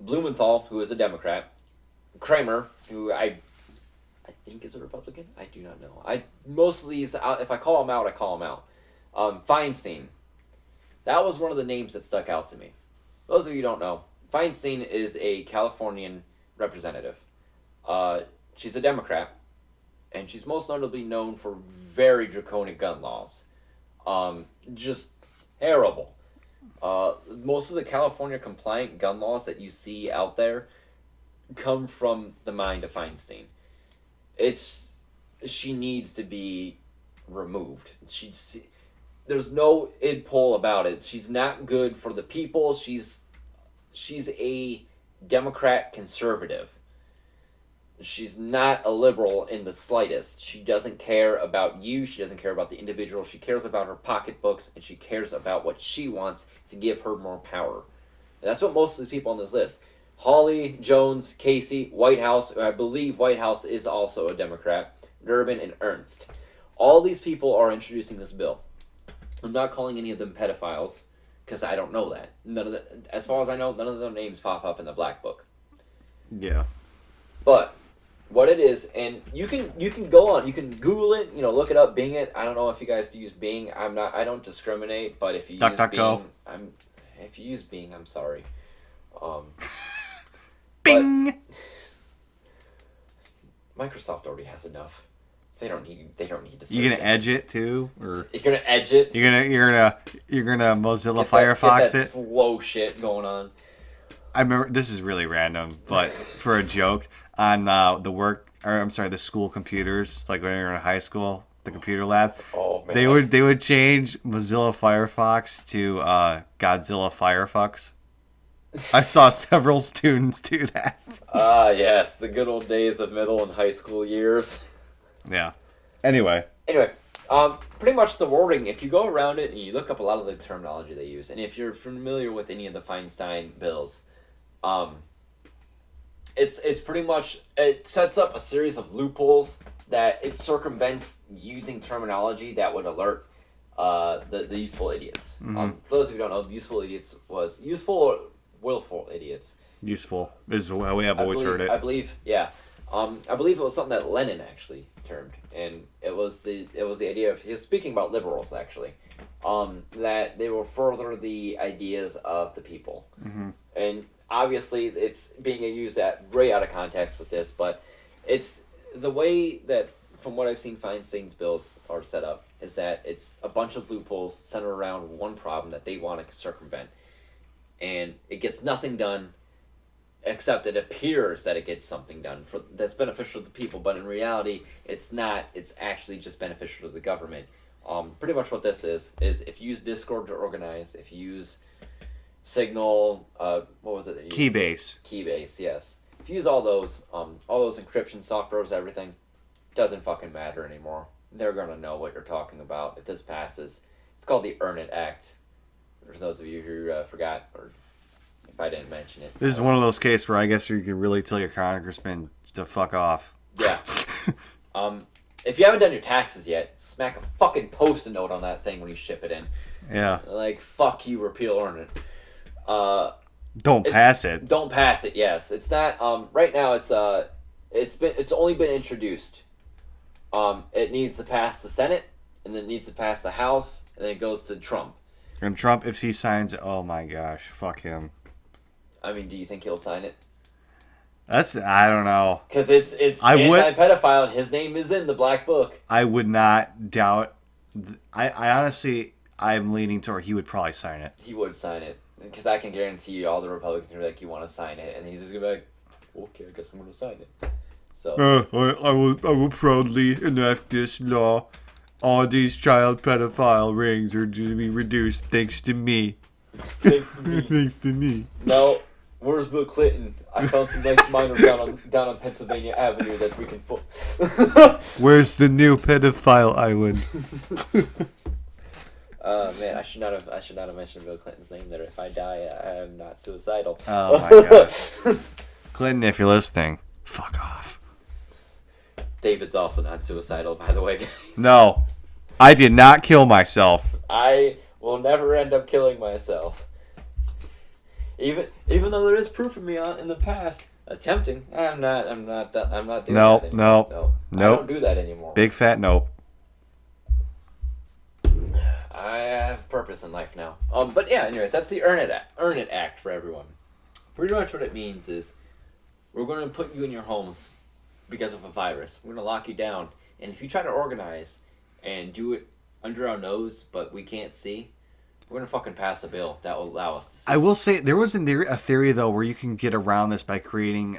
Speaker 2: Blumenthal, who is a Democrat. Kramer, who I think is a Republican. I do not know. Most of these, if I call him out, I call him out. Feinstein. That was one of the names that stuck out to me. Those of you who don't know, Feinstein is a Californian representative. She's a Democrat, and she's most notably known for very draconian gun laws. Just terrible. Most of the California compliant gun laws that you see out there come from the mind of Feinstein. She needs to be removed. There's no id pull about it. She's not good for the people. She's a Democrat conservative. She's not a liberal in the slightest. She doesn't care about you. She doesn't care about the individual. She cares about her pocketbooks, and she cares about what she wants to give her more power. And that's what most of the people on this list. Hawley, Jones, Casey, Whitehouse, I believe Whitehouse is also a Democrat, Durbin, and Ernst. All these people are introducing this bill. I'm not calling any of them pedophiles, because I don't know that. As far as I know, none of their names pop up in the Black Book.
Speaker 1: Yeah.
Speaker 2: But what it is, and you can go on, you can Google it, look it up, Bing it. I don't know if you guys use Bing. I don't discriminate, but if you use Bing, if you use Bing, I'm sorry.
Speaker 1: Bing.
Speaker 2: Microsoft already has enough. They don't need to.
Speaker 1: You gonna edge it too, or
Speaker 2: you're gonna edge it?
Speaker 1: You're gonna Mozilla Firefox
Speaker 2: get that slow shit going on.
Speaker 1: I remember, this is really random, but for a joke on the school computers, like when you were in high school, the computer lab.
Speaker 2: Oh man.
Speaker 1: They would change Mozilla Firefox to Godzilla Firefox. I saw several students do that.
Speaker 2: Yes, the good old days of middle and high school years.
Speaker 1: Yeah. Anyway,
Speaker 2: pretty much the wording, if you go around it and you look up a lot of the terminology they use, and if you're familiar with any of the Feinstein bills, it's pretty much, it sets up a series of loopholes that it circumvents using terminology that would alert the useful idiots.
Speaker 1: Mm-hmm.
Speaker 2: For those of you who don't know, useful idiots was useful or willful idiots.
Speaker 1: Useful is the way I've always heard it.
Speaker 2: I believe, yeah. I believe it was something that Lenin actually termed, and it was the idea of, he was speaking about liberals actually, that they will further the ideas of the people, and obviously it's being used way out of context with this, but it's the way that, from what I've seen, Feinstein's bills are set up is that it's a bunch of loopholes centered around one problem that they want to circumvent, and it gets nothing done. Except it appears that it gets something done that's beneficial to the people, but in reality, it's not. It's actually just beneficial to the government. Pretty much what this is if you use Discord to organize, if you use Signal, what was it?
Speaker 1: Keybase.
Speaker 2: Keybase, yes. If you use all those encryption softwares, everything, doesn't fucking matter anymore. They're gonna know what you're talking about if this passes. It's called the Earn It Act. For those of you who forgot, or if I didn't mention it.
Speaker 1: This is one of those cases where I guess you can really tell your congressman to fuck off.
Speaker 2: Yeah. If you haven't done your taxes yet, smack a fucking post-it note on that thing when you ship it in.
Speaker 1: Yeah.
Speaker 2: Like, fuck you, repeal ordinance.
Speaker 1: Don't pass it.
Speaker 2: Don't pass it. Yes, it's not. Right now, it's only been introduced. It needs to pass the Senate, and then it needs to pass the House, and then it goes to Trump.
Speaker 1: And Trump, if he signs it, oh my gosh, fuck him.
Speaker 2: I mean, do you think he'll sign it?
Speaker 1: I don't know.
Speaker 2: Because it's anti-pedophile, and his name is in the black book.
Speaker 1: I would not doubt. I honestly, I'm leaning toward he would probably sign it.
Speaker 2: He would sign it. Because I can guarantee you all the Republicans are like, you want to sign it? And he's just going to be like, okay, I guess I'm going to sign it. So
Speaker 1: I will proudly enact this law. All these child pedophile rings are to be reduced thanks to me.
Speaker 2: Thanks to me.
Speaker 1: Thanks to me.
Speaker 2: No, where's Bill Clinton? I found some nice minors down on Pennsylvania Avenue that we can...
Speaker 1: Where's the new pedophile island?
Speaker 2: Man, I should not have mentioned Bill Clinton's name there. If I die, I am not suicidal.
Speaker 1: Oh my god. Clinton, if you're listening, fuck off.
Speaker 2: David's also not suicidal, by the way, guys.
Speaker 1: No, I did not kill myself.
Speaker 2: I will never end up killing myself. Even though there is proof of me in the past attempting, I'm not doing that anymore. No. I don't do that anymore.
Speaker 1: Big fat no.
Speaker 2: I have purpose in life now. But yeah, anyways, that's the Earn It Act for everyone. Pretty much what it means is we're going to put you in your homes because of a virus. We're going to lock you down. And if you try to organize and do it under our nose, but we can't see, we're going to fucking pass a bill that will allow us to see.
Speaker 1: I will say, there was a theory, though, where you can get around this by creating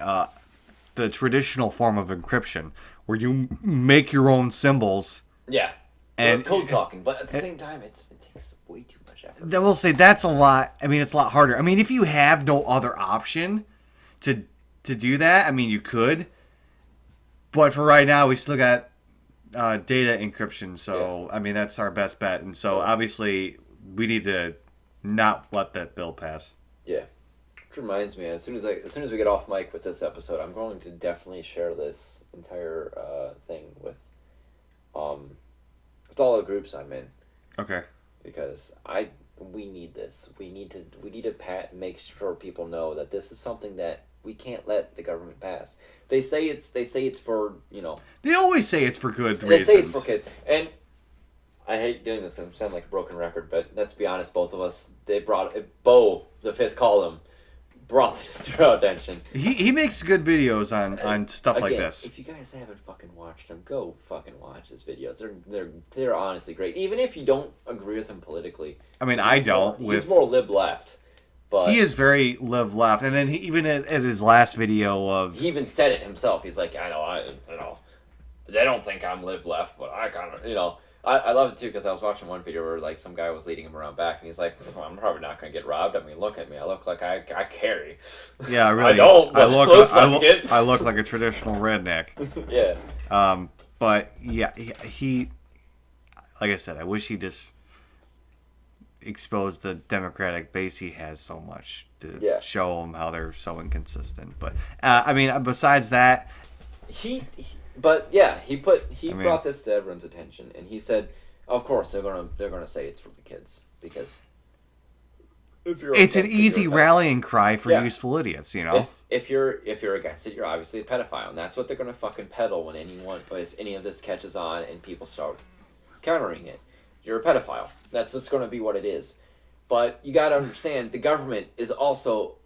Speaker 1: the traditional form of encryption, where you make your own symbols.
Speaker 2: Yeah. And code talking, but at the same time, it takes way too much effort.
Speaker 1: I will say that's a lot. I mean, it's a lot harder. I mean, if you have no other option to do that, I mean, you could. But for right now, we still got data encryption. So, yeah. I mean, that's our best bet. And so, obviously, we need to not let that bill pass.
Speaker 2: Yeah. Which reminds me, as soon as we get off mic with this episode, I'm going to definitely share this entire thing with all the groups I'm in.
Speaker 1: Okay.
Speaker 2: Because we need this. We need to make sure people know that this is something that we can't let the government pass. They say it's for, you know.
Speaker 1: They always say it's for good reasons.
Speaker 2: They say it's for kids. And I hate doing this because I sound like a broken record, but let's be honest, both of us, Bo, the fifth column, brought this to our attention.
Speaker 1: He makes good videos on stuff like this.
Speaker 2: If you guys haven't fucking watched them, go fucking watch his videos. They're honestly great. Even if you don't agree with him politically.
Speaker 1: I mean, I don't.
Speaker 2: He's more lib left. But
Speaker 1: he is very live left, and then he even at his last video of
Speaker 2: he even said it himself. He's like, I know, they don't think I'm live left, but I kind of, I love it too because I was watching one video where like some guy was leading him around back, and he's like, I'm probably not gonna get robbed. I mean, look at me. I look like I carry.
Speaker 1: Yeah, really.
Speaker 2: I don't. But
Speaker 1: I look like a traditional redneck.
Speaker 2: Yeah.
Speaker 1: But yeah, he like I said, I wish he just expose the Democratic base he has so much to show them how they're so inconsistent. But I mean, besides that,
Speaker 2: he brought this to everyone's attention, and he said, of course they're gonna say it's for the kids because
Speaker 1: it's an easy rallying cry for useful idiots,
Speaker 2: If you're against it, you're obviously a pedophile, and that's what they're gonna fucking peddle when if any of this catches on and people start countering it. You're a pedophile. That's going to be what it is. But you got to understand, the government is also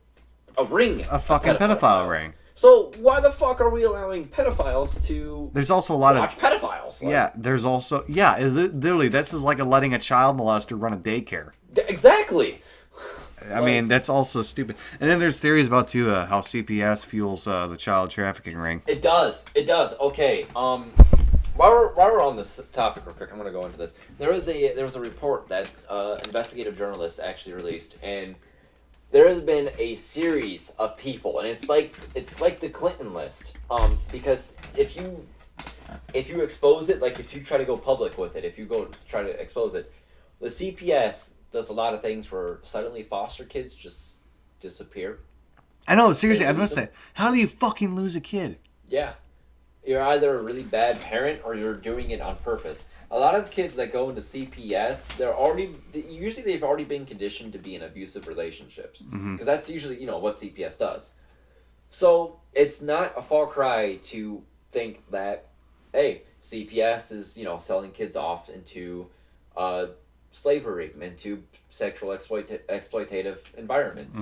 Speaker 2: a ring.
Speaker 1: A fucking pedophile ring.
Speaker 2: So why the fuck are we allowing pedophiles to
Speaker 1: There's also a lot
Speaker 2: watch pedophiles?
Speaker 1: Yeah, there's also... Yeah, literally, this is like letting a child molester run a daycare.
Speaker 2: Exactly.
Speaker 1: I mean, that's also stupid. And then there's theories about, too, how CPS fuels the child trafficking ring.
Speaker 2: It does. Okay, While we're on this topic real quick, I'm going to go into this. There was a report that investigative journalists actually released, and there has been a series of people, and it's like the Clinton list. Because if you expose it, like if you try to go public with it, if you go try to expose it, the CPS does a lot of things where suddenly foster kids just disappear.
Speaker 1: I know, seriously, I
Speaker 2: They lose
Speaker 1: noticed that. How do you fucking lose a kid?
Speaker 2: Yeah, you're either a really bad parent or you're doing it on purpose. A lot of kids that go into CPS, usually they've already been conditioned to be in abusive relationships because that's usually what CPS does. So it's not a far cry to think that, hey, CPS is selling kids off into slavery, into sexual exploitative environments.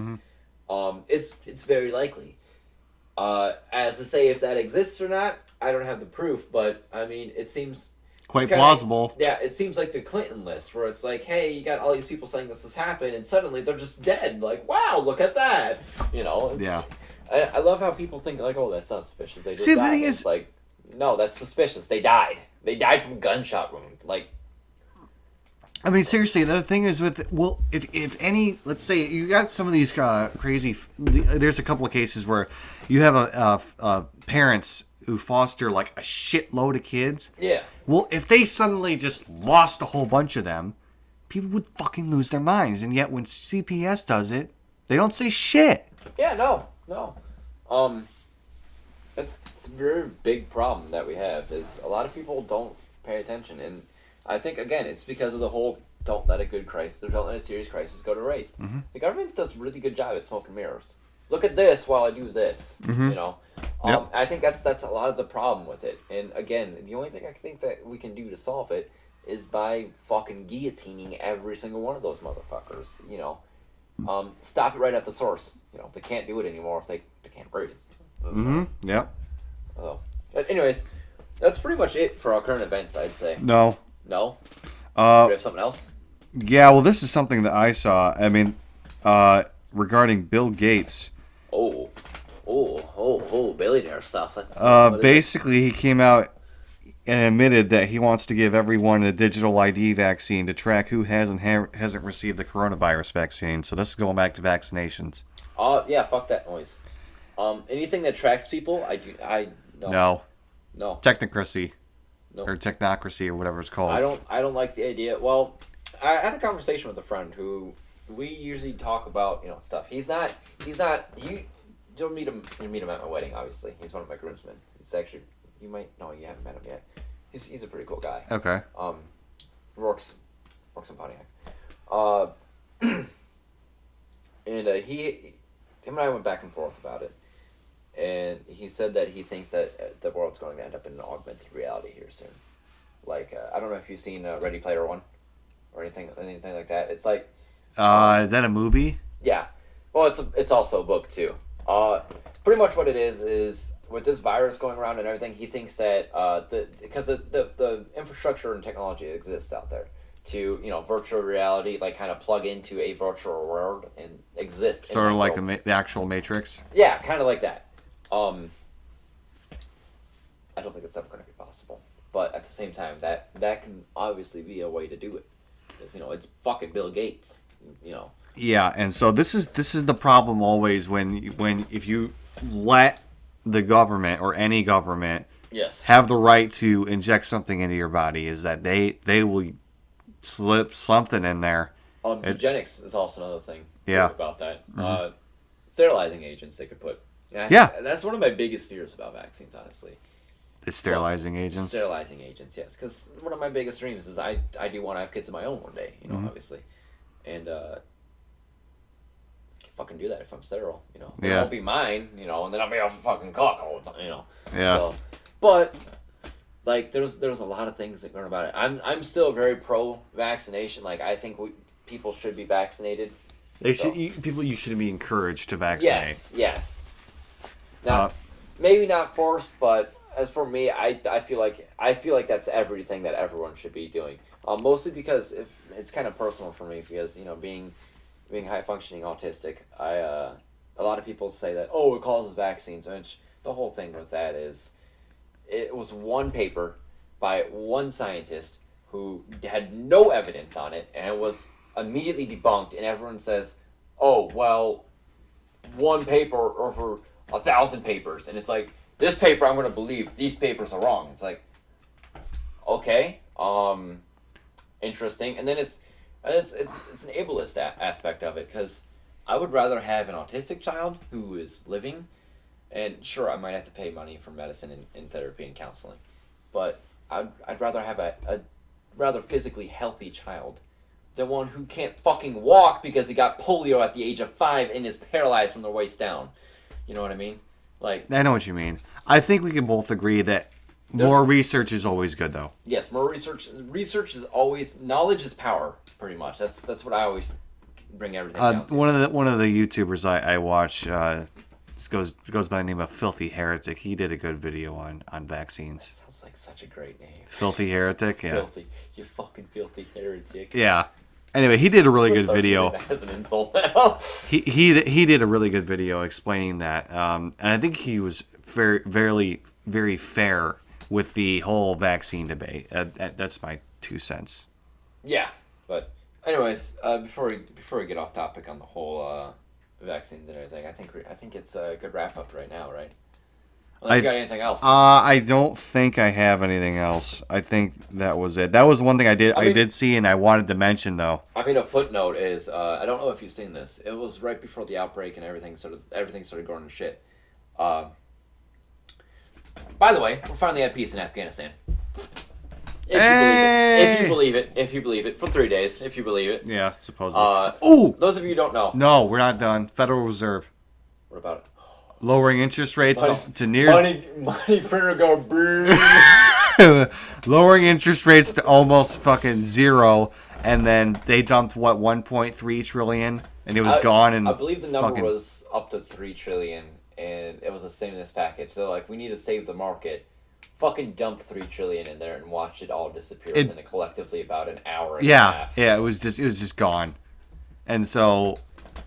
Speaker 2: It's very likely. As to say if that exists or not, I don't have the proof, but I mean, it seems
Speaker 1: Quite plausible.
Speaker 2: Yeah, it seems like the Clinton list, where it's like, hey, you got all these people saying this has happened, and suddenly they're just dead. Like, wow, look at that.
Speaker 1: Yeah.
Speaker 2: I love how people think like, oh, that's not suspicious. They just
Speaker 1: See, the
Speaker 2: died.
Speaker 1: thing
Speaker 2: It's
Speaker 1: is-
Speaker 2: like, no, that's suspicious. They died. They died from gunshot wound. Like,
Speaker 1: I mean, seriously, the thing is if any, let's say you got some of these crazy, there's a couple of cases where you have parents who foster like a shitload of kids.
Speaker 2: yeah.
Speaker 1: Well, if they suddenly just lost a whole bunch of them, people would fucking lose their minds. And yet when CPS does it, they don't say shit.
Speaker 2: Yeah, no. It's a very big problem that we have is a lot of people don't pay attention, and I think again it's because of the whole don't let a serious crisis go to waste. The government does a really good job at smoke and mirrors. Look at this while I do this.
Speaker 1: Yep.
Speaker 2: I think that's a lot of the problem with it. And again, the only thing I think that we can do to solve it is by fucking guillotining every single one of those motherfuckers. Stop it right at the source. They can't do it anymore if they can't breathe.
Speaker 1: Yep.
Speaker 2: So, but anyways, that's pretty much it for our current events, I'd say.
Speaker 1: No.
Speaker 2: No? Do we have something else?
Speaker 1: Yeah, well, this is something that I saw. I mean, regarding Bill Gates.
Speaker 2: Billionaire stuff. What is
Speaker 1: Basically, he came out and admitted that he wants to give everyone a digital ID vaccine to track who hasn't received the coronavirus vaccine. So this is going back to vaccinations.
Speaker 2: Yeah, fuck that noise. Anything that tracks people, no.
Speaker 1: No. Technocracy.
Speaker 2: No.
Speaker 1: Or technocracy or whatever it's called.
Speaker 2: I don't like the idea. Well, I had a conversation with a friend who we usually talk about, stuff. You'll meet him at my wedding, obviously. He's one of my groomsmen. It's actually, you haven't met him yet. He's a pretty cool guy.
Speaker 1: Okay.
Speaker 2: Works in Pontiac. And him and I went back and forth about it. And he said that he thinks that the world's going to end up in an augmented reality here soon. Like, I don't know if you've seen Ready Player One or anything like that. It's like...
Speaker 1: Is that a movie?
Speaker 2: Yeah. Well, it's also a book, too. Pretty much what it is with this virus going around and everything, he thinks that because the infrastructure and technology exists out there to, virtual reality, like kind of plug into a virtual world and exist.
Speaker 1: Sort of like the actual Matrix?
Speaker 2: Yeah, kind of like that. I don't think it's ever going to be possible. But at the same time, that can obviously be a way to do it. Because, it's fucking Bill Gates,
Speaker 1: Yeah, and so this is the problem always if you let the government or any government
Speaker 2: Yes.
Speaker 1: have the right to inject something into your body, is that they will slip something in there.
Speaker 2: Eugenics is also another thing.
Speaker 1: Yeah.
Speaker 2: About that. Sterilizing agents they could put.
Speaker 1: Yeah.
Speaker 2: That's one of my biggest fears about vaccines, honestly.
Speaker 1: The sterilizing agents.
Speaker 2: Sterilizing agents, yes. Because one of my biggest dreams is I do want to have kids of my own one day, obviously. And I can fucking do that if I'm sterile, It
Speaker 1: Yeah.
Speaker 2: won't be mine, and then I'll be a fucking cock all the time,
Speaker 1: Yeah.
Speaker 2: So, but, like, there's a lot of things that go about it. I'm still very pro-vaccination. Like, I think people should be vaccinated.
Speaker 1: You should be encouraged to vaccinate.
Speaker 2: Yes. Now, maybe not forced, but as for me, I feel like that's everything that everyone should be doing. Mostly because it's kind of personal for me because being high functioning autistic, a lot of people say that it causes vaccines, which the whole thing with that is it was one paper by one scientist who had no evidence on it, and it was immediately debunked, and everyone says, oh, well, one paper over 1,000 papers, and it's like, this paper I'm going to believe, these papers are wrong. It's like, okay, interesting. And then And it's an ableist aspect of it, because I would rather have an autistic child who is living, and sure, I might have to pay money for medicine and therapy and counseling, but I'd rather have a rather physically healthy child than one who can't fucking walk because he got polio at the age of 5 and is paralyzed from the waist down. You know what I mean? Like,
Speaker 1: I know what you mean. I think we can both agree that more research is always good, though.
Speaker 2: yes, more research. Research is always, knowledge is power. Pretty much. That's what I always bring everything down to.
Speaker 1: One of the YouTubers I watch goes by the name of Filthy Heretic. He did a good video on vaccines.
Speaker 2: Sounds like such a great name.
Speaker 1: Filthy Heretic, yeah.
Speaker 2: Filthy, you fucking filthy heretic.
Speaker 1: Yeah. Anyway, he did a really good
Speaker 2: Start
Speaker 1: video.
Speaker 2: using that as an insult now.
Speaker 1: He did a really good video explaining that, and I think he was very fair with the whole vaccine debate. That's my 2 cents.
Speaker 2: Yeah, but anyways, before we get off topic on the whole vaccines and everything, I think it's a good wrap up right now, right? Unless you got anything else.
Speaker 1: I don't think I have anything else. I think that was it. That was one thing I did see and I wanted to mention though.
Speaker 2: I mean, a footnote is I don't know if you've seen this. It was right before the outbreak and everything started going to shit. By the way, we're finally at peace in Afghanistan. If you believe it, for 3 days, if you believe it.
Speaker 1: Yeah, supposedly.
Speaker 2: Those of you who don't know.
Speaker 1: No, we're not done. Federal Reserve.
Speaker 2: What about it?
Speaker 1: Lowering interest rates to near...
Speaker 2: Money printer go brrrr.
Speaker 1: Lowering interest rates to almost fucking zero, and then they dumped, 1.3 trillion, and it was gone. And
Speaker 2: I believe the number was up to 3 trillion, and it was a stimulus package. They're like, we need to save the market. Fucking dumped 3 trillion in there and watched it all disappear within collectively about an hour and a half.
Speaker 1: Yeah, it was just gone. And so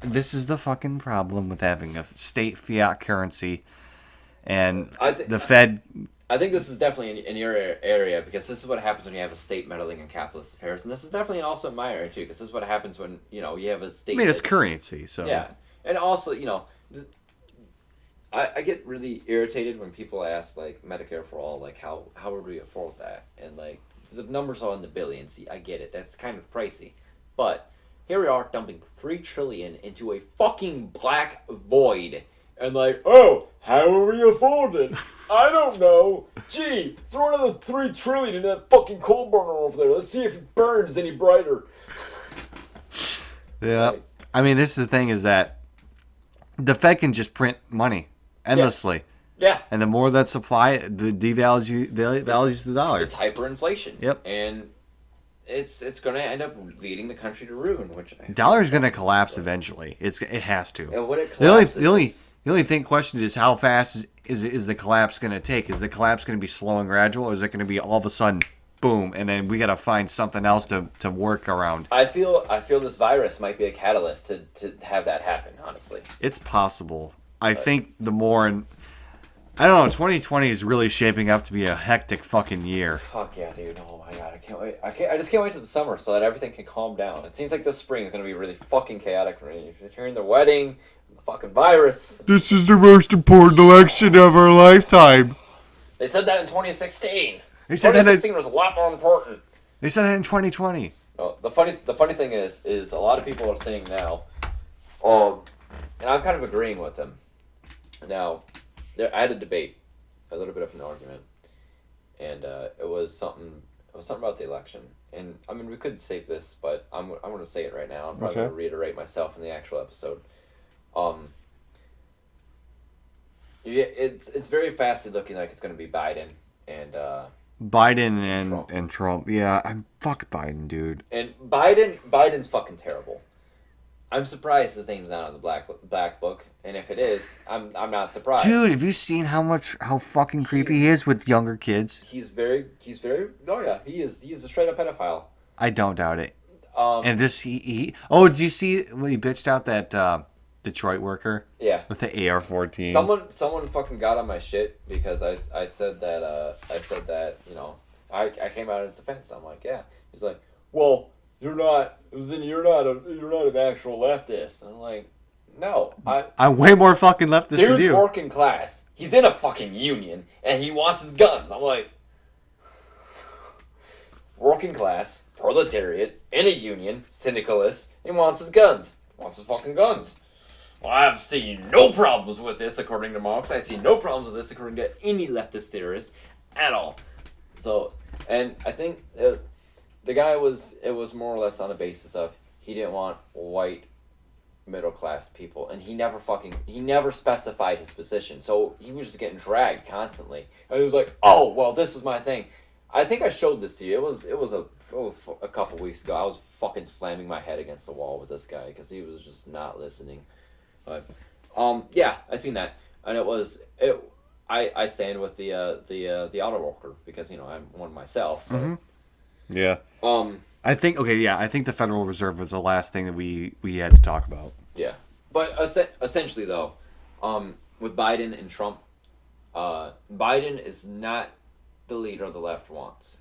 Speaker 1: this is the fucking problem with having a state fiat currency, and the Fed.
Speaker 2: I think this is definitely in your area, because this is what happens when you have a state meddling in capitalist affairs, and this is definitely also in my area too, because this is what happens when you have a state.
Speaker 1: I mean, it's currency, so
Speaker 2: yeah, and also I get really irritated when people ask, like, Medicare for all, like, how would we afford that? And, like, the numbers are in the billions. I get it. That's kind of pricey. But here we are dumping 3 trillion into a fucking black void. And, like, oh, how will we afford it? I don't know. Gee, throw another 3 trillion in that fucking coal burner over there. Let's see if it burns any brighter.
Speaker 1: Yeah. Like, I mean, this is the thing, is that the Fed can just print money endlessly.
Speaker 2: Yeah.
Speaker 1: And the more that supply, the devalues the dollar.
Speaker 2: It's hyperinflation.
Speaker 1: Yep.
Speaker 2: And it's going to end up leading the country to ruin. Which
Speaker 1: dollar's going to collapse eventually. It has to.
Speaker 2: And when it collapses,
Speaker 1: the only question is how fast is the collapse going to take? Is the collapse going to be slow and gradual, or is it going to be all of a sudden, boom, and then we got to find something else to work around?
Speaker 2: I feel this virus might be a catalyst to have that happen. Honestly,
Speaker 1: it's possible. I think the more, I don't know, 2020 is really shaping up to be a hectic fucking year.
Speaker 2: Fuck yeah, dude. Oh my god, I can't wait. I just can't wait till the summer so that everything can calm down. It seems like this spring is going to be really fucking chaotic for me. During the wedding, the fucking virus.
Speaker 1: This is the most important election of our lifetime.
Speaker 2: They said that in 2016.
Speaker 1: They said
Speaker 2: 2016 was a lot more important.
Speaker 1: They said that in 2020.
Speaker 2: Well, the funny thing is a lot of people are saying now, and I'm kind of agreeing with them. Now, I had a debate, a little bit of an argument, and it was something about the election. And I mean, we could save this, but I'm going to say it right now. I'm probably going to reiterate myself in the actual episode. Yeah, it's very fastly looking like it's going to be Biden and
Speaker 1: Trump. Yeah, fuck Biden, dude.
Speaker 2: And Biden's fucking terrible. I'm surprised his name's not on the black book, and if it is, I'm not surprised.
Speaker 1: Dude, have you seen how fucking creepy he is with younger kids?
Speaker 2: He's very oh yeah, he's a straight up pedophile.
Speaker 1: I don't doubt it. And this did you see when he bitched out that Detroit worker?
Speaker 2: Yeah.
Speaker 1: With the AR-14.
Speaker 2: Someone fucking got on my shit because I said that I came out in his defense. I'm like, yeah. He's like, well, you're not an actual leftist. And I'm like, no,
Speaker 1: I'm way more fucking leftist than you.
Speaker 2: Dude's working class. He's in a fucking union and he wants his guns. I'm like, working class, proletariat, in a union, syndicalist, and wants his guns. Wants his fucking guns. Well, I've seen no problems with this, according to Marx. I see no problems with this, according to any leftist theorist, at all. So, and I think the guy it was more or less on the basis of he didn't want white middle class people, and he never specified his position, so he was just getting dragged constantly. And he was like, "Oh, well, this is my thing." I think I showed this to you. It was a couple weeks ago. I was fucking slamming my head against the wall with this guy because he was just not listening. But yeah, I seen that, and I stand with the auto worker because I'm one myself. But,
Speaker 1: Mm-hmm. Yeah. I think the Federal Reserve was the last thing that we had to talk about.
Speaker 2: Yeah, but essentially though, with Biden and Trump, Biden is not the leader the left wants.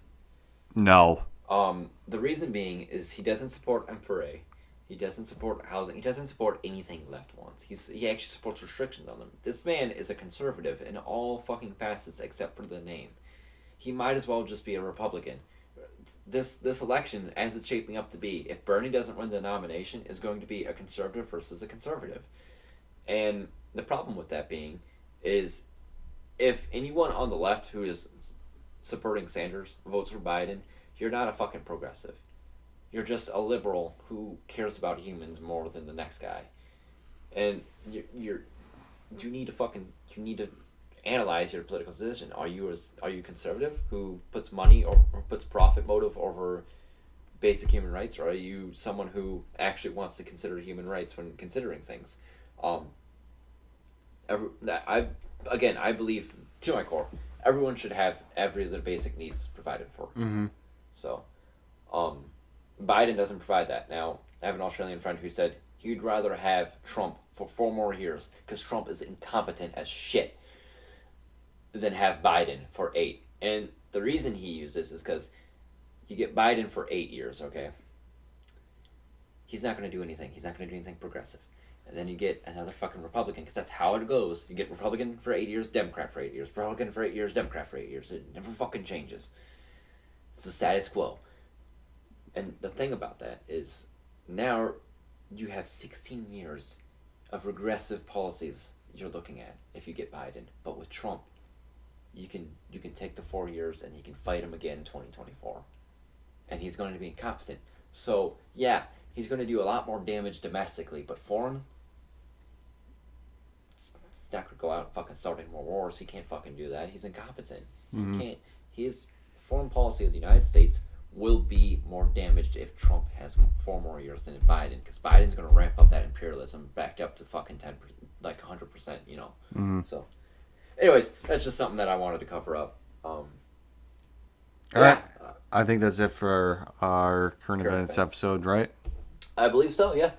Speaker 1: No.
Speaker 2: The reason being is he doesn't support M4A. He doesn't support housing. He doesn't support anything left wants. He actually supports restrictions on them. This man is a conservative in all fucking facets except for the name. He might as well just be a Republican. This election, as it's shaping up to be, if Bernie doesn't win the nomination, is going to be a conservative versus a conservative. And the problem with that being is if anyone on the left who is supporting Sanders votes for Biden, you're not a fucking progressive. You're just a liberal who cares about humans more than the next guy. And you need to analyze your political position. Are you conservative who puts money or puts profit motive over basic human rights, or are you someone who actually wants to consider human rights when considering things? I believe to my core, everyone should have every of their basic needs provided for.
Speaker 1: Mm-hmm.
Speaker 2: So, Biden doesn't provide that. Now, I have an Australian friend who said he'd rather have Trump for 4 more years because Trump is incompetent as shit than have Biden for 8. And the reason he uses is because you get Biden for 8 years, okay? He's not going to do anything. He's not going to do anything progressive. And then you get another fucking Republican, because that's how it goes. You get Republican for 8 years, Democrat for 8 years, Republican for 8 years, Democrat for 8 years. It never fucking changes. It's the status quo. And the thing about that is now you have 16 years of regressive policies you're looking at if you get Biden. But with Trump, you can take the 4 years and you can fight him again in 2024. And he's going to be incompetent. So, yeah, he's going to do a lot more damage domestically, but foreign, he's not going to go out and fucking start any more wars. He can't fucking do that. He's incompetent.
Speaker 1: Mm-hmm.
Speaker 2: He can't. His foreign policy of the United States will be more damaged if Trump has 4 more years than Biden, because Biden's going to ramp up that imperialism back up to fucking 10%, like 100%,
Speaker 1: Mm-hmm.
Speaker 2: So, anyways, that's just something that I wanted to cover up.
Speaker 1: All right. I think that's it for our current events episode, right?
Speaker 2: I believe so, yeah.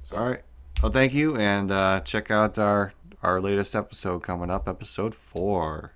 Speaker 2: So.
Speaker 1: All right. Well, thank you, and check out our latest episode coming up, episode 4.